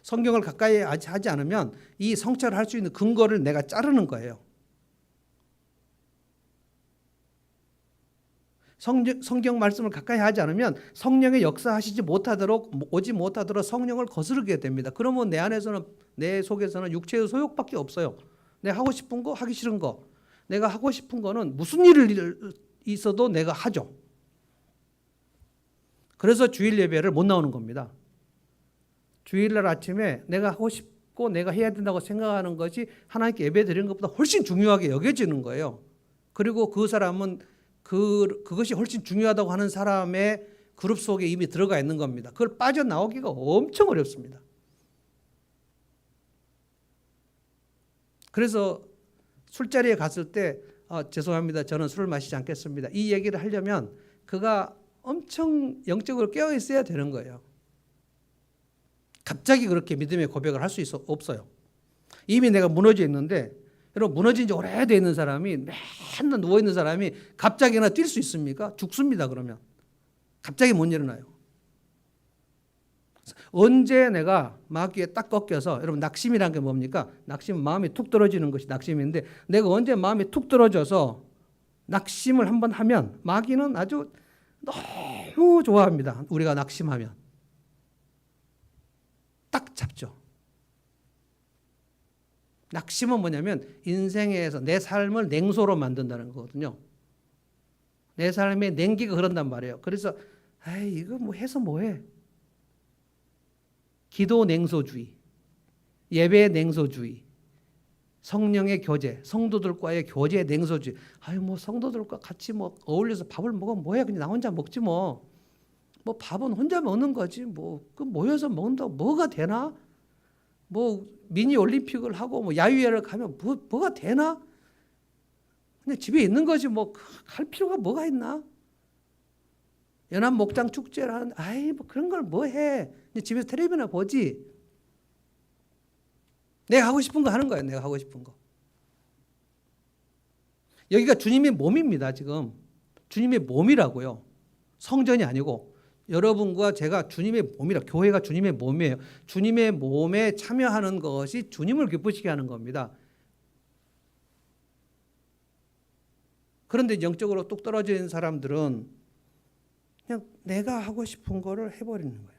성경을 가까이 하지 않으면 이 성찰을 할 수 있는 근거를 내가 자르는 거예요. 성경 말씀을 가까이 하지 않으면 성령의 역사하시지 못하도록, 오지 못하도록 성령을 거스르게 됩니다. 그러면 내 안에서는, 내 속에서는 육체의 소욕밖에 없어요. 내가 하고 싶은 거, 하기 싫은 거. 내가 하고 싶은 거는 무슨 일이 있어도 내가 하죠. 그래서 주일 예배를 못 나오는 겁니다. 주일날 아침에 내가 하고 싶고 내가 해야 된다고 생각하는 것이 하나님께 예배 드리는 것보다 훨씬 중요하게 여겨지는 거예요. 그리고 그 사람은 그것이 훨씬 중요하다고 하는 사람의 그룹 속에 이미 들어가 있는 겁니다. 그걸 빠져나오기가 엄청 어렵습니다. 그래서 술자리에 갔을 때 죄송합니다. 저는 술을 마시지 않겠습니다. 이 얘기를 하려면 그가 엄청 영적으로 깨어 있어야 되는 거예요. 갑자기 그렇게 믿음의 고백을 할 수 없어요. 이미 내가 무너져 있는데, 여러분 무너진 지 오래돼 있는 사람이, 맨날 누워 있는 사람이 갑자기나 뛸 수 있습니까? 죽습니다. 그러면 갑자기 못 일어나요. 언제 내가 마귀에 딱 꺾여서, 여러분 낙심이란 게 뭡니까? 낙심은 마음이 툭 떨어지는 것이 낙심인데, 내가 언제 마음이 툭 떨어져서 낙심을 한번 하면 마귀는 아주 너무 좋아합니다. 우리가 낙심하면 딱 잡죠. 낙심은 뭐냐면 인생에서 내 삶을 냉소로 만든다는 거거든요. 내 삶에 냉기가 흐른단 말이에요. 그래서 이거 뭐 해서 뭐해? 기도 냉소주의, 예배 냉소주의, 성령의 교제, 성도들과의 교제 냉소주의. 뭐 성도들과 같이 뭐 어울려서 밥을 먹으면 뭐해? 그냥 나 혼자 먹지 뭐. 뭐 밥은 혼자 먹는 거지. 그 모여서 먹는다고 뭐가 되나? 뭐 미니 올림픽을 하고 뭐 야유회를 가면 뭐가 되나? 그냥 집에 있는 거지 뭐 갈 필요가 뭐가 있나? 연합 목장 축제를 하는 뭐 그런 걸 뭐 해? 그냥 집에서 텔레비나 보지. 내가 하고 싶은 거 하는 거예요. 내가 하고 싶은 거. 여기가 주님의 몸입니다. 지금 주님의 몸이라고요. 성전이 아니고 여러분과 제가 주님의 몸이라, 교회가 주님의 몸이에요. 주님의 몸에 참여하는 것이 주님을 기쁘시게 하는 겁니다. 그런데 영적으로 뚝 떨어져 있는 사람들은 그냥 내가 하고 싶은 거를 해버리는 거예요.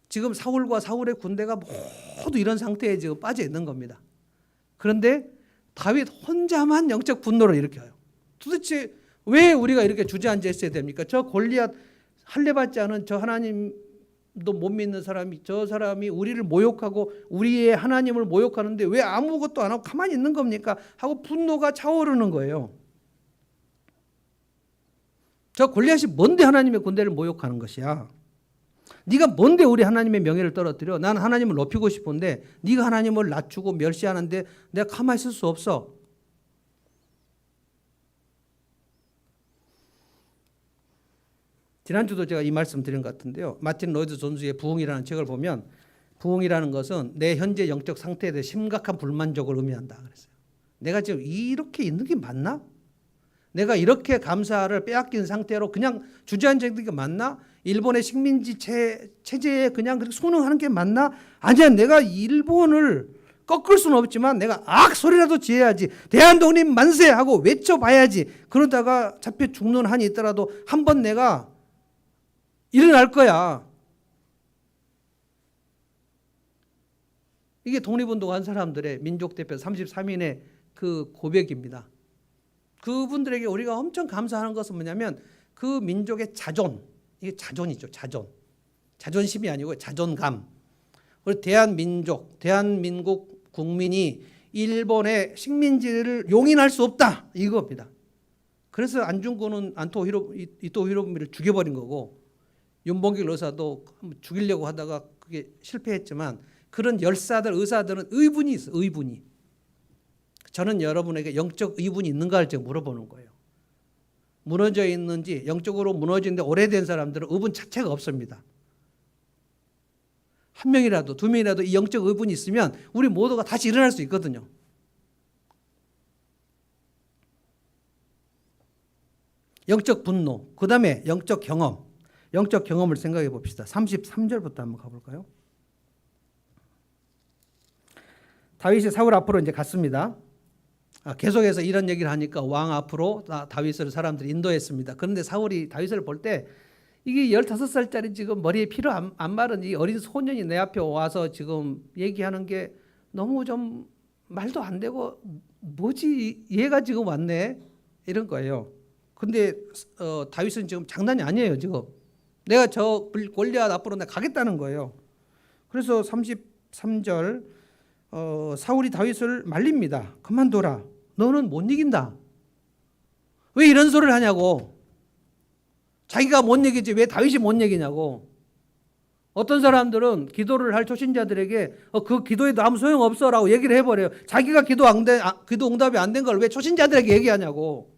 지금 사울과 사울의 군대가 모두 이런 상태에 지금 빠져 있는 겁니다. 그런데 다윗 혼자만 영적 분노를 일으켜요. 도대체 왜 우리가 이렇게 주저앉아 있어야 됩니까? 저 골리앗 할례받지 않은 저 하나님도 못 믿는 사람이, 저 사람이 우리를 모욕하고 우리의 하나님을 모욕하는데 왜 아무것도 안 하고 가만히 있는 겁니까? 하고 분노가 차오르는 거예요. 저 골리앗이 뭔데 하나님의 군대를 모욕하는 것이야? 네가 뭔데 우리 하나님의 명예를 떨어뜨려? 나는 하나님을 높이고 싶은데 네가 하나님을 낮추고 멸시하는데 내가 가만히 있을 수 없어. 지난주도 제가 이 말씀 드린 것 같은데요. 마틴 로이드 존스의 부흥이라는 책을 보면 부흥이라는 것은 내 현재 영적 상태에 대해 심각한 불만족을 의미한다 그랬어요. 내가 지금 이렇게 있는 게 맞나? 내가 이렇게 감사를 빼앗긴 상태로 그냥 주저앉아 있는 게 맞나? 일본의 식민지 체제에 그냥 그렇게 순응하는 게 맞나? 아니야, 내가 일본을 꺾을 수는 없지만 내가 소리라도 지어야지. 대한독립 만세 하고 외쳐봐야지. 그러다가 잡혀 죽는 한이 있더라도 한번 내가 일어날 거야. 이게 독립운동한 사람들의 민족대표 33인의 그 고백입니다. 그분들에게 우리가 엄청 감사하는 것은 뭐냐면 그 민족의 자존, 이게 자존이죠. 자존심이 아니고 자존감. 우리 대한민국 국민이 일본의 식민지를 용인할 수 없다, 이겁니다. 그래서 안중근은 이토 히로부미를 죽여버린 거고, 윤봉길 의사도 죽이려고 하다가 그게 실패했지만 그런 열사들, 의사들은 의분이 있어, 의분이. 저는 여러분에게 영적 의분이 있는가를 지금 물어보는 거예요. 무너져 있는지, 영적으로 무너지는데 오래된 사람들은 의분 자체가 없습니다. 한 명이라도, 두 명이라도 이 영적 의분이 있으면 우리 모두가 다시 일어날 수 있거든요. 영적 분노, 그 다음에 영적 경험. 영적 경험을 생각해 봅시다. 33절부터 한번 가볼까요? 다윗이 사울 앞으로 이제 갔습니다. 계속해서 이런 얘기를 하니까 왕 앞으로 다윗을 사람들이 인도했습니다. 그런데 사울이 다윗을 볼 때 이게 15살짜리 지금 머리에 피로 안 마른 이 어린 소년이 내 앞에 와서 지금 얘기하는 게 너무 좀 말도 안 되고 뭐지 얘가 지금 왔네 이런 거예요. 근데 다윗은 지금 장난이 아니에요. 지금 내가 저 골리앗 앞으로 내가 가겠다는 거예요. 그래서 33절 사울이 다윗을 말립니다. 그만둬라. 너는 못 이긴다. 왜 이런 소리를 하냐고. 자기가 못 이기지 왜 다윗이 못 이기냐고. 어떤 사람들은 기도를 할 초신자들에게 그 기도에도 아무 소용없어라고 얘기를 해버려요. 자기가 기도 응답이 안 된 걸 왜 초신자들에게 얘기하냐고.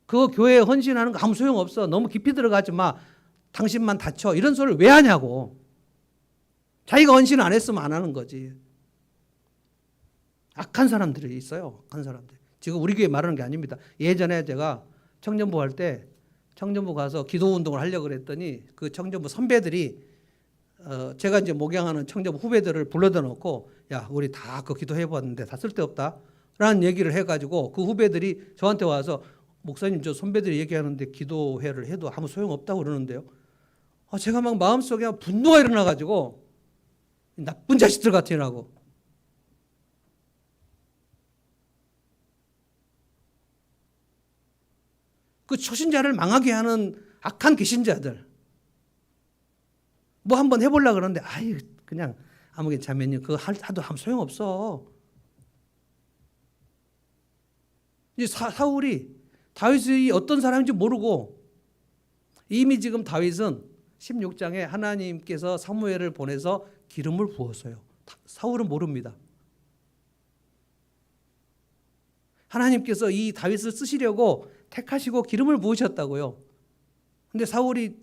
그 교회에 헌신하는 거 아무 소용없어. 너무 깊이 들어가지 마. 당신만 다쳐. 이런 소리를 왜 하냐고. 자기가 헌신 안 했으면 안 하는 거지. 악한 사람들이 있어요. 악한 사람들. 지금 우리 교회 말하는 게 아닙니다. 예전에 제가 청년부 할 때 청년부 가서 기도 운동을 하려고 그랬더니 그 청년부 선배들이 제가 이제 목양하는 청년부 후배들을 불러다 놓고 야 우리 다 그 기도해 봤는데 다 쓸데없다 라는 얘기를 해가지고 그 후배들이 저한테 와서 목사님 저 선배들이 얘기하는데 기도회를 해도 아무 소용없다고 그러는데요. 제가 막 마음속에 분노가 일어나가지고 나쁜 자식들 같으라고. 그 초신자를 망하게 하는 악한 귀신자들. 뭐 한번 해보려고 그러는데 아유 그냥 아무 괜찮으면 그거 하도 아무 소용없어. 이제 사울이 다윗이 어떤 사람인지 모르고 이미 지금 다윗은 16장에 하나님께서 사무엘을 보내서 기름을 부었어요. 사울은 모릅니다. 하나님께서 이 다윗을 쓰시려고 택하시고 기름을 부으셨다고요. 근데 사울이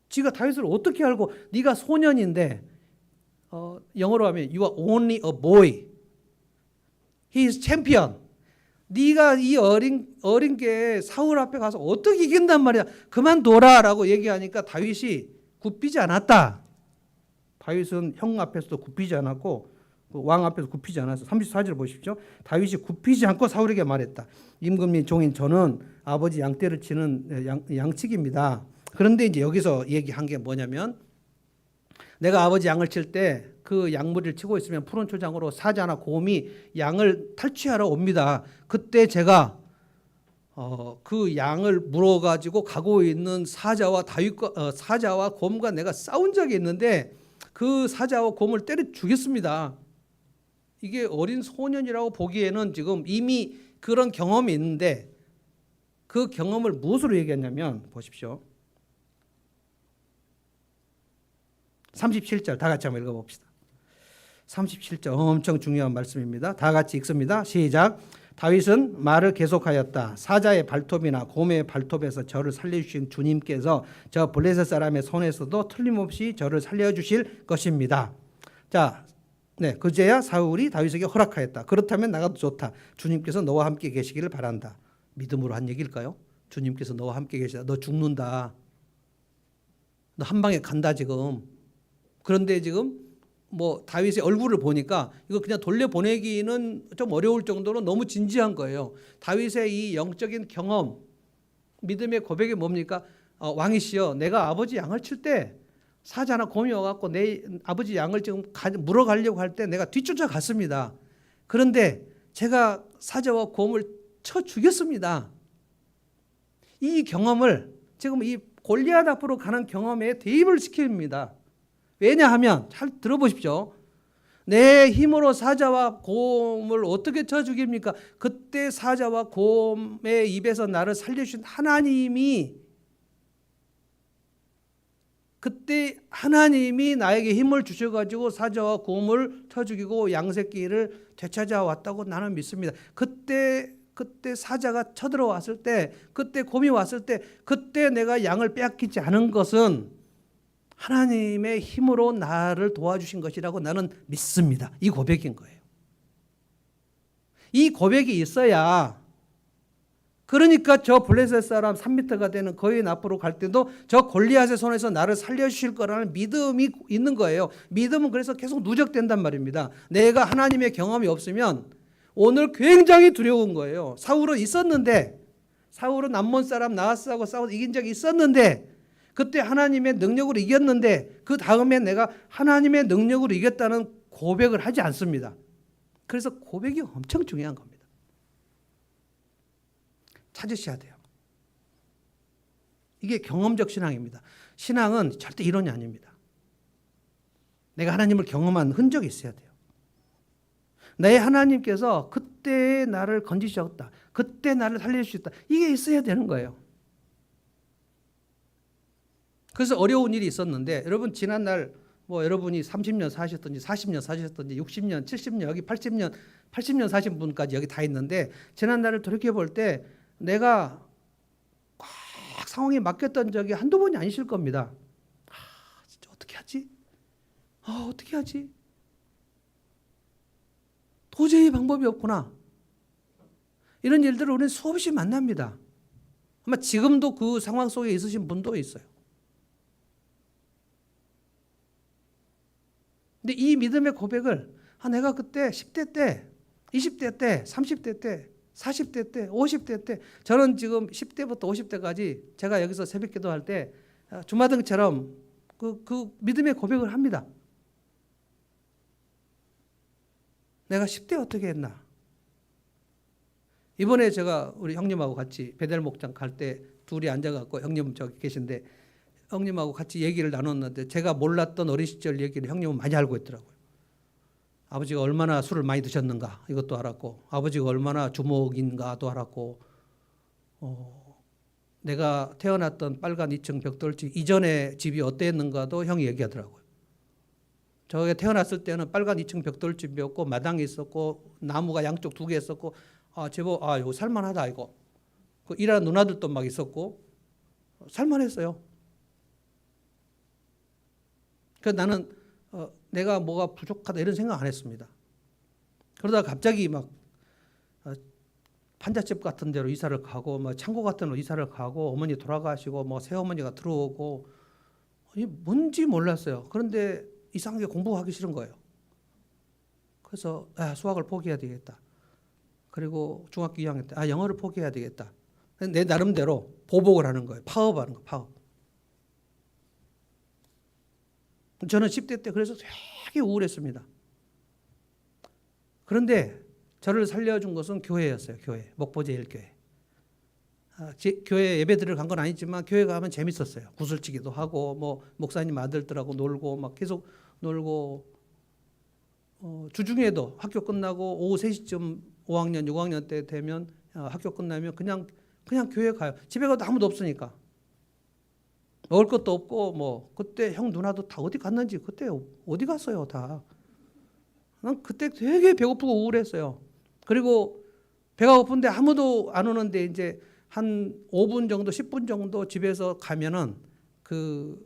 지가 다윗을 어떻게 알고 네가 소년인데 영어로 하면 you are only a boy. He is champion. 네가 이 어린 게 사울 앞에 가서 어떻게 이긴단 말이야. 그만둬라라고 얘기하니까 다윗이 굽히지 않았다. 다윗은 형 앞에서도 굽히지 않았고 왕 앞에서 굽히지 않았어. 34절 보십시오. 다윗이 굽히지 않고 사울에게 말했다. 임금님 종인 저는 아버지 양떼를 치는 양측입니다. 그런데 이제 여기서 얘기한 게 뭐냐면 내가 아버지 양을 칠 때 그 양무리를 치고 있으면 푸른 초장으로 사자나 곰이 양을 탈취하러 옵니다. 그때 제가 그 양을 물어가지고 가고 있는 사자와 곰과 내가 싸운 적이 있는데 그 사자와 곰을 때려 죽였습니다. 이게 어린 소년이라고 보기에는 지금 이미 그런 경험이 있는데 그 경험을 무엇으로 얘기했냐면 보십시오. 37절 다 같이 한번 읽어봅시다. 37절 엄청 중요한 말씀입니다. 다 같이 읽습니다. 시작. 다윗은 말을 계속하였다. 사자의 발톱이나 곰의 발톱에서 저를 살려주신 주님께서 저 블레셋 사람의 손에서도 틀림없이 저를 살려주실 것입니다. 자, 그제야 사울이 다윗에게 허락하였다. 그렇다면 나가도 좋다. 주님께서 너와 함께 계시기를 바란다. 믿음으로 한 얘기일까요? 주님께서 너와 함께 계시다. 너 죽는다. 너 한 방에 간다 지금. 그런데 지금 뭐 다윗의 얼굴을 보니까 이거 그냥 돌려보내기는 좀 어려울 정도로 너무 진지한 거예요. 다윗의 이 영적인 경험, 믿음의 고백이 뭡니까? 왕이시여, 내가 아버지 양을 칠 때 사자나 곰이 와갖고 내 아버지 양을 지금 물어가려고 할 때 내가 뒤쫓아 갔습니다. 그런데 제가 사자와 곰을 쳐 죽였습니다. 이 경험을 지금 이 골리앗 앞으로 가는 경험에 대입을 시킵니다. 왜냐하면 잘 들어보십시오. 내 힘으로 사자와 곰을 어떻게 쳐 죽입니까? 그때 사자와 곰의 입에서 나를 살려주신 하나님이 그때 하나님이 나에게 힘을 주셔가지고 사자와 곰을 쳐 죽이고 양새끼를 되찾아왔다고 나는 믿습니다. 그때 사자가 쳐들어왔을 때, 그때 곰이 왔을 때, 그때 내가 양을 빼앗기지 않은 것은 하나님의 힘으로 나를 도와주신 것이라고 나는 믿습니다. 이 고백인 거예요. 이 고백이 있어야, 그러니까 저 블레셋 사람 3m가 되는 거인 앞으로 갈 때도 저 골리앗의 손에서 나를 살려주실 거라는 믿음이 있는 거예요. 믿음은 그래서 계속 누적된단 말입니다. 내가 하나님의 경험이 없으면 오늘 굉장히 두려운 거예요. 사울은 있었는데, 사울은 암몬 사람 나하스하고 싸워서 이긴 적이 있었는데, 그때 하나님의 능력으로 이겼는데 그 다음에 내가 하나님의 능력으로 이겼다는 고백을 하지 않습니다. 그래서 고백이 엄청 중요한 겁니다. 찾으셔야 돼요. 이게 경험적 신앙입니다. 신앙은 절대 이론이 아닙니다. 내가 하나님을 경험한 흔적이 있어야 돼요. 내 하나님께서 그때 나를 건지셨다. 그때 나를 살려주셨다. 이게 있어야 되는 거예요. 그래서 어려운 일이 있었는데, 여러분 지난날 여러분이 30년 사셨든지 40년 사셨든지 60년, 70년, 여기 80년 사신 분까지 여기 다 있는데, 지난날을 돌이켜 볼 때 내가 꽉 상황에 맡겼던 적이 한두 번이 아니실 겁니다. 진짜 어떻게 하지? 어떻게 하지? 도저히 방법이 없구나. 이런 일들을 우리는 수없이 만납니다. 아마 지금도 그 상황 속에 있으신 분도 있어요. 근데 이 믿음의 고백을 내가 그때 10대 때, 20대 때, 30대 때, 40대 때, 50대 때, 저는 지금 10대부터 50대까지 제가 여기서 새벽 기도할 때 주마등처럼 그 믿음의 고백을 합니다. 내가 10대 어떻게 했나? 이번에 제가 우리 형님하고 같이 베델 목장 갈 때 둘이 앉아갖고, 형님 저기 계신데 형님하고 같이 얘기를 나눴는데 제가 몰랐던 어린 시절 얘기를 형님은 많이 알고 있더라고요. 아버지가 얼마나 술을 많이 드셨는가 이것도 알았고, 아버지가 얼마나 주먹인가도 알았고, 내가 태어났던 빨간 2층 벽돌집 이전에 집이 어땠는가도 형이 얘기하더라고요. 저게 태어났을 때는 빨간 2층 벽돌집이었고 마당이 있었고 나무가 양쪽 2개 있었고, 제법 이거 살만하다 이거. 그 일하는 누나들도 막 있었고 살만했어요. 그래서 나는 내가 뭐가 부족하다 이런 생각 안 했습니다. 그러다가 갑자기 막 판잣집 같은 데로 이사를 가고, 창고 같은 데로 이사를 가고, 어머니 돌아가시고, 새어머니가 들어오고, 뭔지 몰랐어요. 그런데 이상하게 공부하기 싫은 거예요. 그래서 수학을 포기해야 되겠다. 그리고 중학교 2학년 때 영어를 포기해야 되겠다. 내 나름대로 보복을 하는 거예요. 파업하는 거, 파업. 저는 10대 때 그래서 되게 우울했습니다. 그런데 저를 살려준 것은 교회였어요. 교회, 목포제일교회. 교회 예배드리러 간 건 아니지만 교회 가면 재밌었어요. 구슬치기도 하고 목사님 아들들하고 놀고 막 계속 놀고, 주중에도 학교 끝나고 오후 3시쯤 5학년, 6학년 때 되면 학교 끝나면 그냥 교회 가요. 집에 가도 아무도 없으니까. 먹을 것도 없고 그때 형 누나도 다 어디 갔는지, 그때 어디 갔어요 다. 난 그때 되게 배고프고 우울했어요. 그리고 배가 고픈데 아무도 안 오는데 이제 한 5분 정도 10분 정도 집에서 가면은 그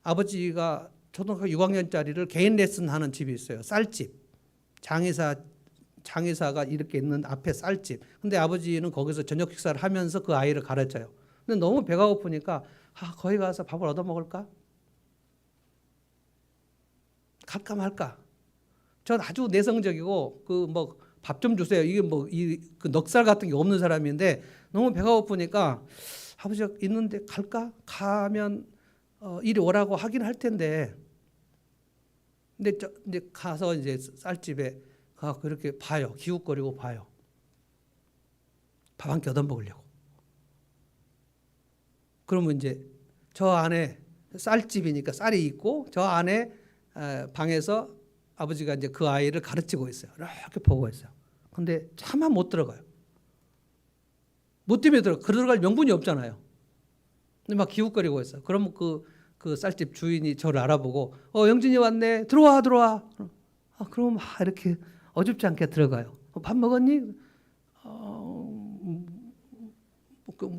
아버지가 초등학교 6학년짜리를 개인 레슨 하는 집이 있어요. 쌀집. 장의사가 이렇게 있는 앞에 쌀집. 근데 아버지는 거기서 저녁 식사를 하면서 그 아이를 가르쳐요. 근데 너무 배가 고프니까 거기 가서 밥을 얻어 먹을까? 갈까 말까? 전 아주 내성적이고 밥 좀 주세요. 이게 그 넉살 같은 게 없는 사람인데 너무 배가 고프니까 아버지가 있는데 갈까? 가면 이리 오라고 하긴 할 텐데. 근데 이제 가서 이제 쌀집에 가서 그렇게 봐요. 기웃거리고 봐요. 밥 한 끼 얻어 먹으려고. 그러면 이제 저 안에 쌀집이니까 쌀이 있고 저 안에 방에서 아버지가 이제 그 아이를 가르치고 있어요. 이렇게 보고 있어요. 근데 차마 못 들어가요. 뭐 때문에 들어갈 명분이 없잖아요. 근데 막 기웃거리고 있어요. 그러면 그 그 쌀집 주인이 저를 알아보고 영진이 왔네. 들어와 들어와. 그럼 막 이렇게 어줍지 않게 들어가요. 밥 먹었니?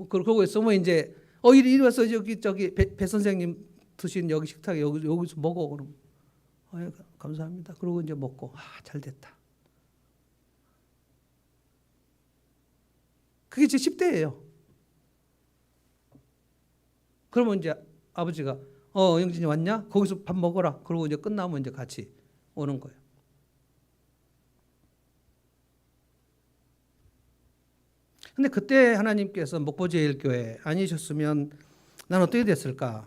그러고 있으면 이제 이리 와서 저기 배 선생님 드신 여기 식탁에 여기서 먹어. 그럼 예, 감사합니다. 그러고 이제 먹고 잘 됐다. 그게 제 10대예요. 그러면 이제 아버지가 영진이 왔냐? 거기서 밥 먹어라. 그러고 이제 끝나면 이제 같이 오는 거예요. 근데 그때 하나님께서 목포제일교회 아니셨으면 난 어떻게 됐을까?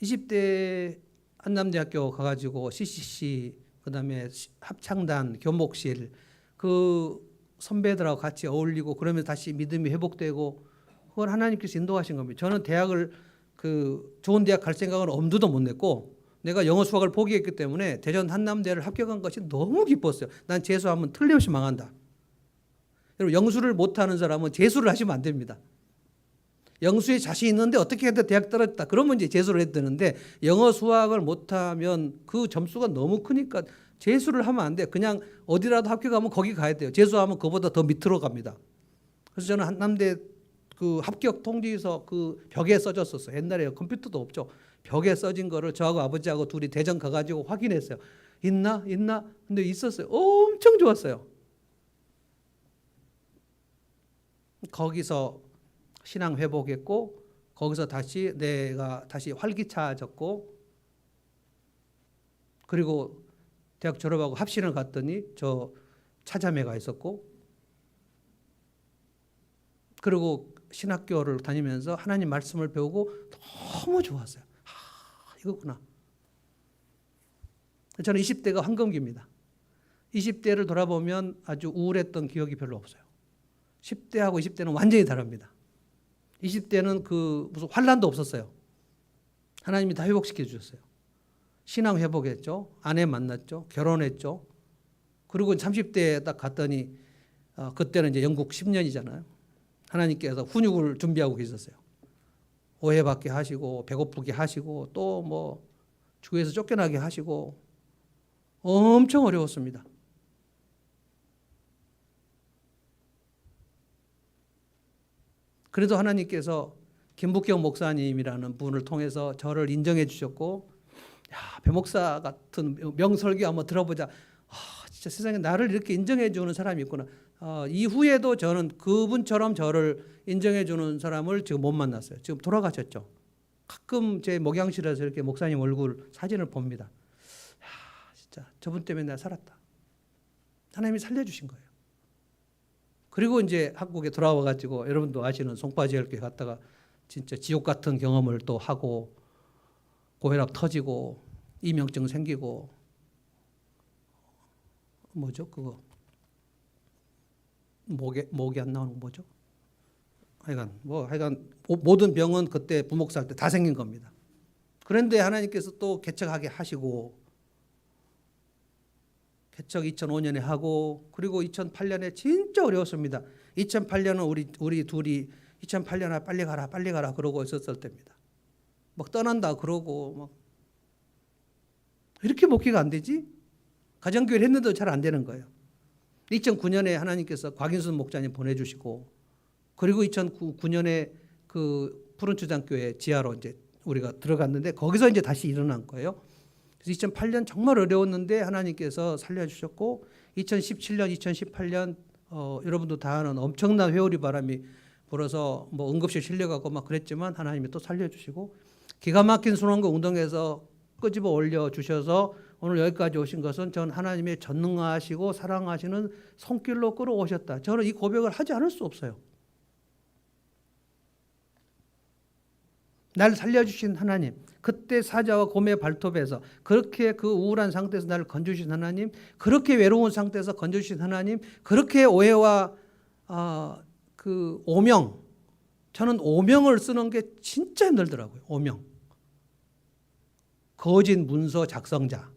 20대 한남대학교 가가지고 CCC 그다음에 합창단 교목실 그 선배들하고 같이 어울리고 그러면 다시 믿음이 회복되고 그걸 하나님께서 인도하신 겁니다. 저는 대학을 그 좋은 대학 갈 생각은 엄두도 못 냈고 내가 영어 수학을 포기했기 때문에 대전 한남대를 합격한 것이 너무 기뻤어요. 난 재수하면 틀림없이 망한다. 여러분 영수를 못하는 사람은 재수를 하시면 안 됩니다. 영수에 자신 있는데 어떻게 해도 대학 떨어졌다. 그러면 이제 재수를 해야 되는데 영어 수학을 못하면 그 점수가 너무 크니까 재수를 하면 안 돼. 그냥 어디라도 합격하면 거기 가야 돼요. 재수하면 그보다 더 밑으로 갑니다. 그래서 저는 한남대 그 합격 통지서 그 벽에 써졌었어요. 옛날에 컴퓨터도 없죠. 벽에 써진 거를 저하고 아버지하고 둘이 대전 가가지고 확인했어요. 있나? 근데 있었어요. 엄청 좋았어요. 거기서 신앙 회복했고 거기서 다시 내가 다시 활기차졌고 그리고 대학 졸업하고 합신을 갔더니 저 차자매가 있었고 그리고 신학교를 다니면서 하나님 말씀을 배우고 너무 좋았어요. 이거구나. 저는 20대가 황금기입니다. 20대를 돌아보면 아주 우울했던 기억이 별로 없어요. 10대하고 20대는 완전히 다릅니다. 20대는 그 무슨 환란도 없었어요. 하나님이 다 회복시켜 주셨어요. 신앙 회복했죠. 아내 만났죠. 결혼했죠. 그리고 30대에 딱 갔더니 그때는 이제 영국 10년이잖아요. 하나님께서 훈육을 준비하고 계셨어요. 오해받게 하시고 배고프게 하시고 또 뭐 주에서 쫓겨나게 하시고 엄청 어려웠습니다. 그래도 하나님께서 김북경 목사님이라는 분을 통해서 저를 인정해 주셨고 배 목사 같은 명설교 한번 들어보자. 진짜 세상에 나를 이렇게 인정해 주는 사람이 있구나. 이후에도 저는 그분처럼 저를 인정해 주는 사람을 지금 못 만났어요. 지금 돌아가셨죠. 가끔 제 목양실에서 이렇게 목사님 얼굴 사진을 봅니다. 진짜 저분 때문에 내가 살았다. 하나님이 살려주신 거예요. 그리고 이제 한국에 돌아와 가지고 여러분도 아시는 송파제일교회 갔다가 진짜 지옥 같은 경험을 또 하고 고혈압 터지고 이명증 생기고 뭐죠 그거 목이 안 나오는 거 뭐죠? 하여간 모든 병은 그때 부목사 할 때 다 생긴 겁니다. 그런데 하나님께서 또 개척하게 하시고 개척 2005년에 하고 그리고 2008년에 진짜 어려웠습니다. 2008년은 우리 둘이 2008년에 빨리 가라 그러고 있었을 때입니다. 막 떠난다 그러고 막 이렇게 목회가 안 되지? 가정교회를 했는데도 잘 안 되는 거예요. 2009년에 하나님께서 곽인순 목사님 보내주시고 그리고 2009년에 그 푸른추장교회 지하로 이제 우리가 들어갔는데 거기서 이제 다시 일어난 거예요. 그래서 2008년 정말 어려웠는데 하나님께서 살려주셨고 2017년, 2018년 여러분도 다 아는 엄청난 회오리 바람이 불어서 뭐 응급실 실려가고 막 그랬지만 하나님이 또 살려주시고 기가 막힌 순환과 운동에서 끄집어 올려주셔서 오늘 여기까지 오신 것은 전 하나님의 전능하시고 사랑하시는 손길로 끌어오셨다. 저는 이 고백을 하지 않을 수 없어요. 날 살려주신 하나님, 그때 사자와 곰의 발톱에서 그렇게 그 우울한 상태에서 나를 건져주신 하나님, 그렇게 외로운 상태에서 건져주신 하나님, 그렇게 오해와 그 오명, 저는 오명을 쓰는 게 진짜 힘들더라고요. 오명. 거짓 문서 작성자.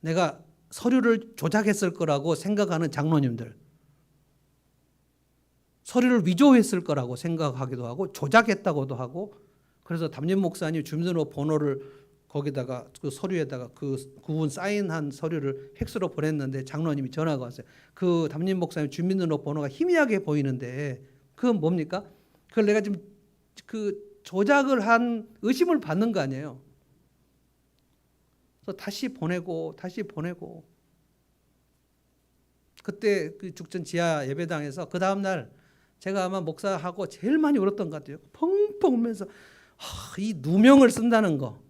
내가 서류를 조작했을 거라고 생각하는 장로님들. 서류를 위조했을 거라고 생각하기도 하고 조작했다고도 하고, 그래서 담임 목사님 주민등록번호를 거기다가 그 서류에다가 그분 사인한 서류를 팩스로 보냈는데 장로님이 전화가 왔어요. 그 담임 목사님 주민등록번호가 희미하게 보이는데 그건 뭡니까? 그걸 내가 지금 그 조작을 한 의심을 받는 거 아니에요. 그래서 다시 보내고 그때 그 죽전 지하 예배당에서 그 다음날 제가 아마 목사하고 제일 많이 울었던 것 같아요. 펑펑 울면서 이 누명을 쓴다는 거,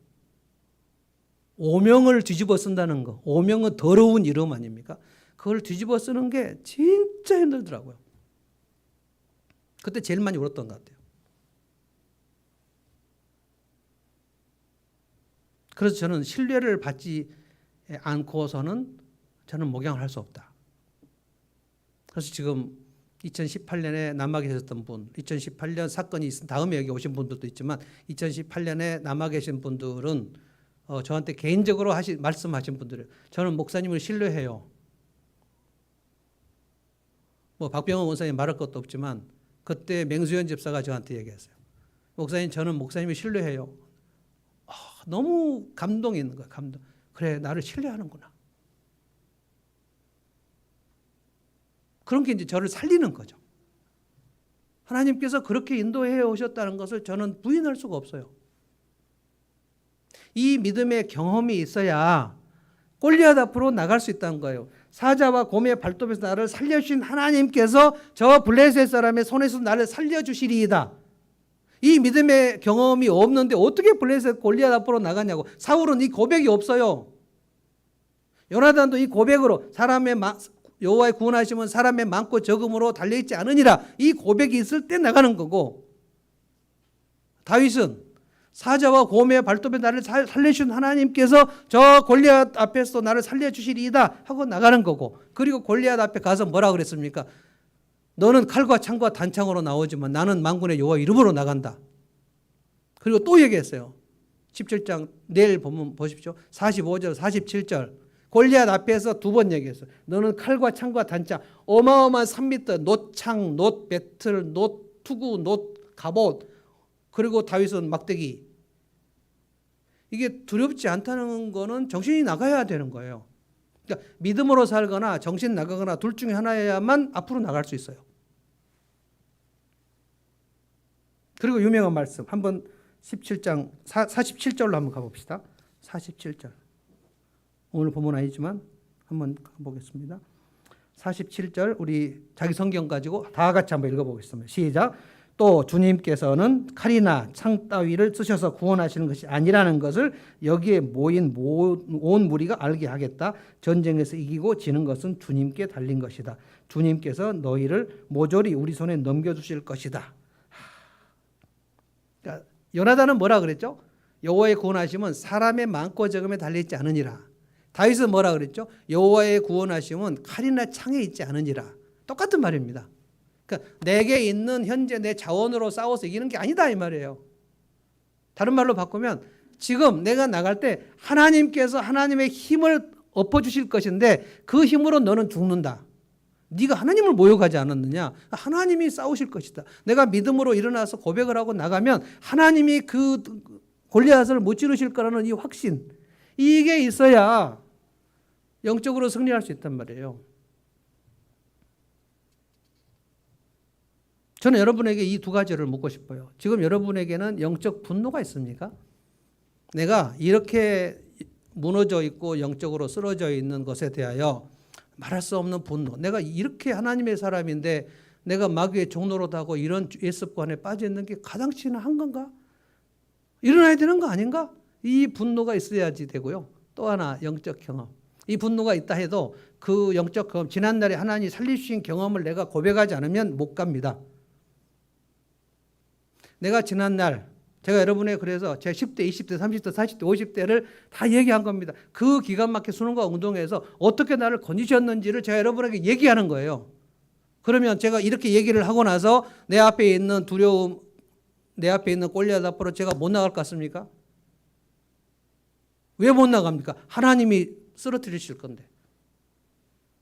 오명을 뒤집어 쓴다는 거, 오명은 더러운 이름 아닙니까? 그걸 뒤집어 쓰는 게 진짜 힘들더라고요. 그때 제일 많이 울었던 것 같아요. 그래서 저는 신뢰를 받지 않고서는 저는 목양을 할 수 없다. 그래서 지금 2018년에 남아 계셨던 분, 2018년 사건이 있은 다음에 여기 오신 분들도 있지만 2018년에 남아 계신 분들은 저한테 개인적으로 말씀하신 분들이에요. 저는 목사님을 신뢰해요. 뭐 박병원 원사님 말할 것도 없지만 그때 맹수현 집사가 저한테 얘기했어요. 목사님, 저는 목사님을 신뢰해요. 너무 감동이 있는 거예요. 감동. 그래, 나를 신뢰하는구나. 그런 게 이제 저를 살리는 거죠. 하나님께서 그렇게 인도해 오셨다는 것을 저는 부인할 수가 없어요. 이 믿음의 경험이 있어야 골리앗 앞으로 나갈 수 있다는 거예요. 사자와 곰의 발톱에서 나를 살려주신 하나님께서 저 블레셋 사람의 손에서 나를 살려주시리이다. 이 믿음의 경험이 없는데 어떻게 블레셋 골리앗 앞으로 나가냐고. 사울은 이 고백이 없어요. 요나단도 이 고백으로 여호와의 구원하심은 사람의 많고 적음으로 달려있지 않으니라, 이 고백이 있을 때 나가는 거고, 다윗은 사자와 곰의 발톱에 나를 살려주신 하나님께서 저 골리앗 앞에서 나를 살려주시리이다 하고 나가는 거고, 그리고 골리앗 앞에 가서 뭐라 그랬습니까? 너는 칼과 창과 단창으로 나오지만 나는 만군의 여호와 이름으로 나간다. 그리고 또 얘기했어요. 17장 내일 보면 보십시오. 45절 47절 골리앗 앞에서 두 번 얘기했어요. 너는 칼과 창과 단창, 어마어마한 3m 놋창, 놋배틀, 놋투구, 놋갑옷, 그리고 다윗은 막대기. 이게 두렵지 않다는 거는 정신이 나가야 되는 거예요. 그러니까 믿음으로 살거나 정신 나가거나 둘 중에 하나여야만 앞으로 나갈 수 있어요. 그리고 유명한 말씀 한번 17장 47절로 한번 가봅시다. 47절. 오늘 본문 아니지만 한번 가보겠습니다. 47절 우리 자기 성경 가지고 다 같이 한번 읽어보겠습니다. 시작. 또 주님께서는 칼이나 창 따위를 쓰셔서 구원하시는 것이 아니라는 것을 여기에 모인 온 무리가 알게 하겠다. 전쟁에서 이기고 지는 것은 주님께 달린 것이다. 주님께서 너희를 모조리 우리 손에 넘겨주실 것이다. 그러니까 요나단은 뭐라 그랬죠? 여호와의 구원하심은 사람의 많고 적음에 달려있지 않으니라. 다윗은 뭐라 그랬죠? 여호와의 구원하심은 칼이나 창에 있지 않으니라. 똑같은 말입니다. 그러니까 내게 있는 현재 내 자원으로 싸워서 이기는 게 아니다 이 말이에요. 다른 말로 바꾸면 지금 내가 나갈 때 하나님께서 하나님의 힘을 엎어주실 것인데 그 힘으로 너는 죽는다. 네가 하나님을 모욕하지 않았느냐? 하나님이 싸우실 것이다. 내가 믿음으로 일어나서 고백을 하고 나가면 하나님이 그 골리앗을 못 지르실 거라는 이 확신, 이게 있어야 영적으로 승리할 수 있단 말이에요. 저는 여러분에게 이 두 가지를 묻고 싶어요. 지금 여러분에게는 영적 분노가 있습니까? 내가 이렇게 무너져 있고 영적으로 쓰러져 있는 것에 대하여 말할 수 없는 분노. 내가 이렇게 하나님의 사람인데 내가 마귀의 종노릇하고 이런 예습관에 빠져 있는 게 가당치나 한 건가? 일어나야 되는 거 아닌가? 이 분노가 있어야지 되고요. 또 하나 영적 경험. 이 분노가 있다 해도 그 영적 경험, 지난날에 하나님이 살리신 경험을 내가 고백하지 않으면 못 갑니다. 내가 지난날 제가 여러분의 그래서 제 10대, 20대, 30대, 40대, 50대를 다 얘기한 겁니다. 그 기간 막힌 수능과 운동에서 어떻게 나를 건지셨는지를 제가 여러분에게 얘기하는 거예요. 그러면 제가 이렇게 얘기를 하고 나서 내 앞에 있는 두려움, 내 앞에 있는 골리앗 앞으로 제가 못 나갈 것 같습니까? 왜 못 나갑니까? 하나님이 쓰러뜨리실 건데.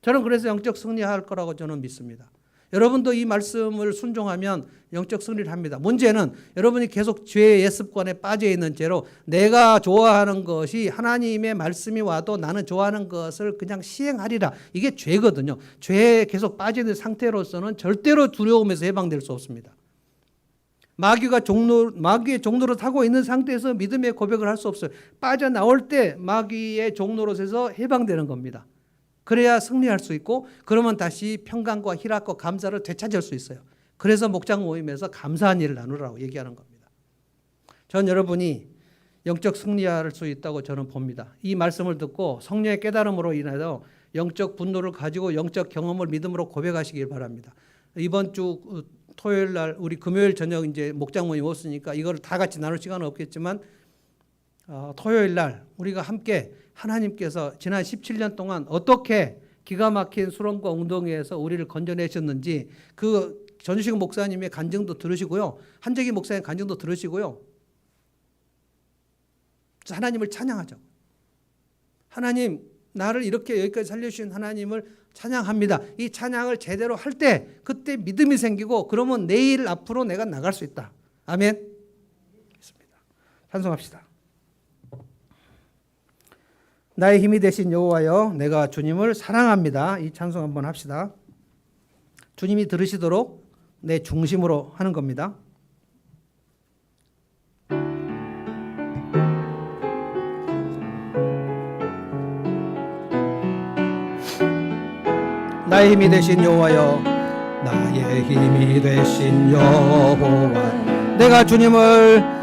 저는 그래서 영적 승리할 거라고 저는 믿습니다. 여러분도 이 말씀을 순종하면 영적 승리를 합니다. 문제는 여러분이 계속 죄의 예습관에 빠져 있는 채로 내가 좋아하는 것이 하나님의 말씀이 와도 나는 좋아하는 것을 그냥 시행하리라. 이게 죄거든요. 죄에 계속 빠져 있는 상태로서는 절대로 두려움에서 해방될 수 없습니다. 마귀의 종로로 타고 있는 상태에서 믿음의 고백을 할 수 없어요. 빠져나올 때 마귀의 종로로서 해방되는 겁니다. 그래야 승리할 수 있고 그러면 다시 평강과 희락과 감사를 되찾을 수 있어요. 그래서 목장 모임에서 감사한 일을 나누라고 얘기하는 겁니다. 전 여러분이 영적 승리할 수 있다고 저는 봅니다. 이 말씀을 듣고 성령의 깨달음으로 인해서 영적 분노를 가지고 영적 경험을 믿음으로 고백하시길 바랍니다. 이번 주 토요일 날 우리 금요일 저녁 이제 목장 모임 없으니까 이걸 다 같이 나눌 시간은 없겠지만 토요일 날 우리가 함께 하나님께서 지난 17년 동안 어떻게 기가 막힌 수렁과 웅덩이에서 우리를 건져내셨는지 그 전주식 목사님의 간증도 들으시고요. 한재기 목사님의 간증도 들으시고요. 하나님을 찬양하자고. 하나님 나를 이렇게 여기까지 살려주신 하나님을 찬양합니다. 이 찬양을 제대로 할 때 그때 믿음이 생기고 그러면 내일 앞으로 내가 나갈 수 있다. 아멘. 찬송합시다. 나의 힘이 되신 여호와여 내가 주님을 사랑합니다. 이 찬송 한번 합시다. 주님이 들으시도록 내 중심으로 하는 겁니다. 나의 힘이 되신 여호와여 나의 힘이 되신 여호와 내가 주님을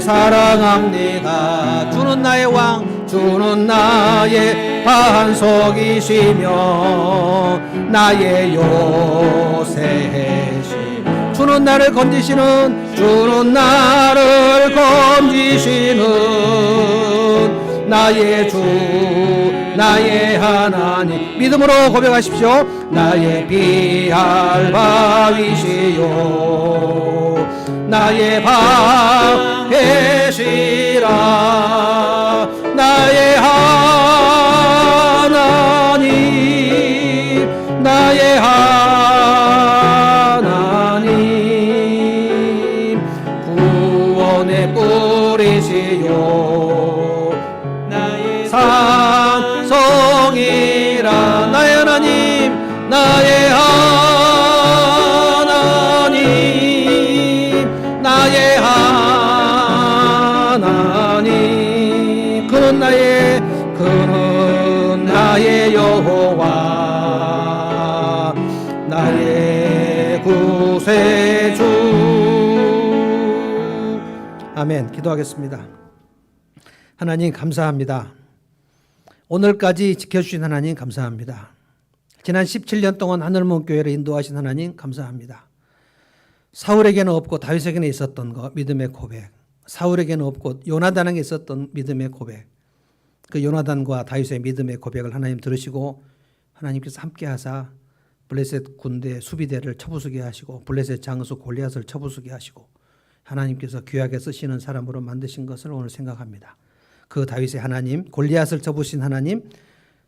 사랑합니다. 주는 나의 왕 주는 나의 반석이시며 나의 요새이시 주는 나를 건지시는 나의 주 나의 하나님 믿음으로 고백하십시오. 나의 피할 바위시요 나의 방패시라 나의 하나님 나의 하나님 구원의 뿌리시요 나의 산성이라 나의 하나님 나의 하나님 그는 나의 여호와 나의 구세주 아멘. 기도하겠습니다. 하나님 감사합니다. 오늘까지 지켜주신 하나님 감사합니다. 지난 17년 동안 하늘문교회를 인도하신 하나님 감사합니다. 사울에게는 없고 다윗에게는 있었던 것 믿음의 고백, 사울에게는 없고 요나단에게 있었던 믿음의 고백, 그 요나단과 다윗의 믿음의 고백을 하나님 들으시고 하나님께서 함께하사 블레셋 군대 수비대를 쳐부수게 하시고 블레셋 장수 골리앗을 쳐부수게 하시고 하나님께서 귀하게 쓰시는 사람으로 만드신 것을 오늘 생각합니다. 그 다윗의 하나님, 골리앗을 쳐부신 하나님,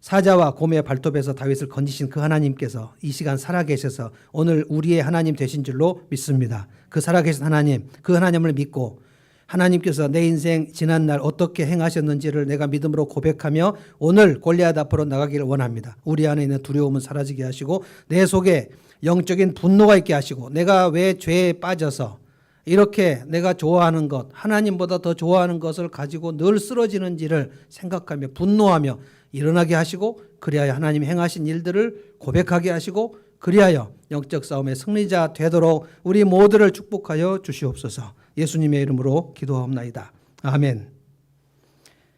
사자와 곰의 발톱에서 다윗을 건지신 그 하나님께서 이 시간 살아계셔서 오늘 우리의 하나님 되신 줄로 믿습니다. 그 살아계신 하나님, 그 하나님을 믿고 하나님께서 내 인생 지난날 어떻게 행하셨는지를 내가 믿음으로 고백하며 오늘 골리앗 앞으로 나가기를 원합니다. 우리 안에 있는 두려움은 사라지게 하시고 내 속에 영적인 분노가 있게 하시고 내가 왜 죄에 빠져서 이렇게 내가 좋아하는 것, 하나님보다 더 좋아하는 것을 가지고 늘 쓰러지는지를 생각하며 분노하며 일어나게 하시고 그리하여 하나님이 행하신 일들을 고백하게 하시고 그리하여 영적 싸움의 승리자 되도록 우리 모두를 축복하여 주시옵소서. 예수님의 이름으로 기도하옵나이다. 아멘.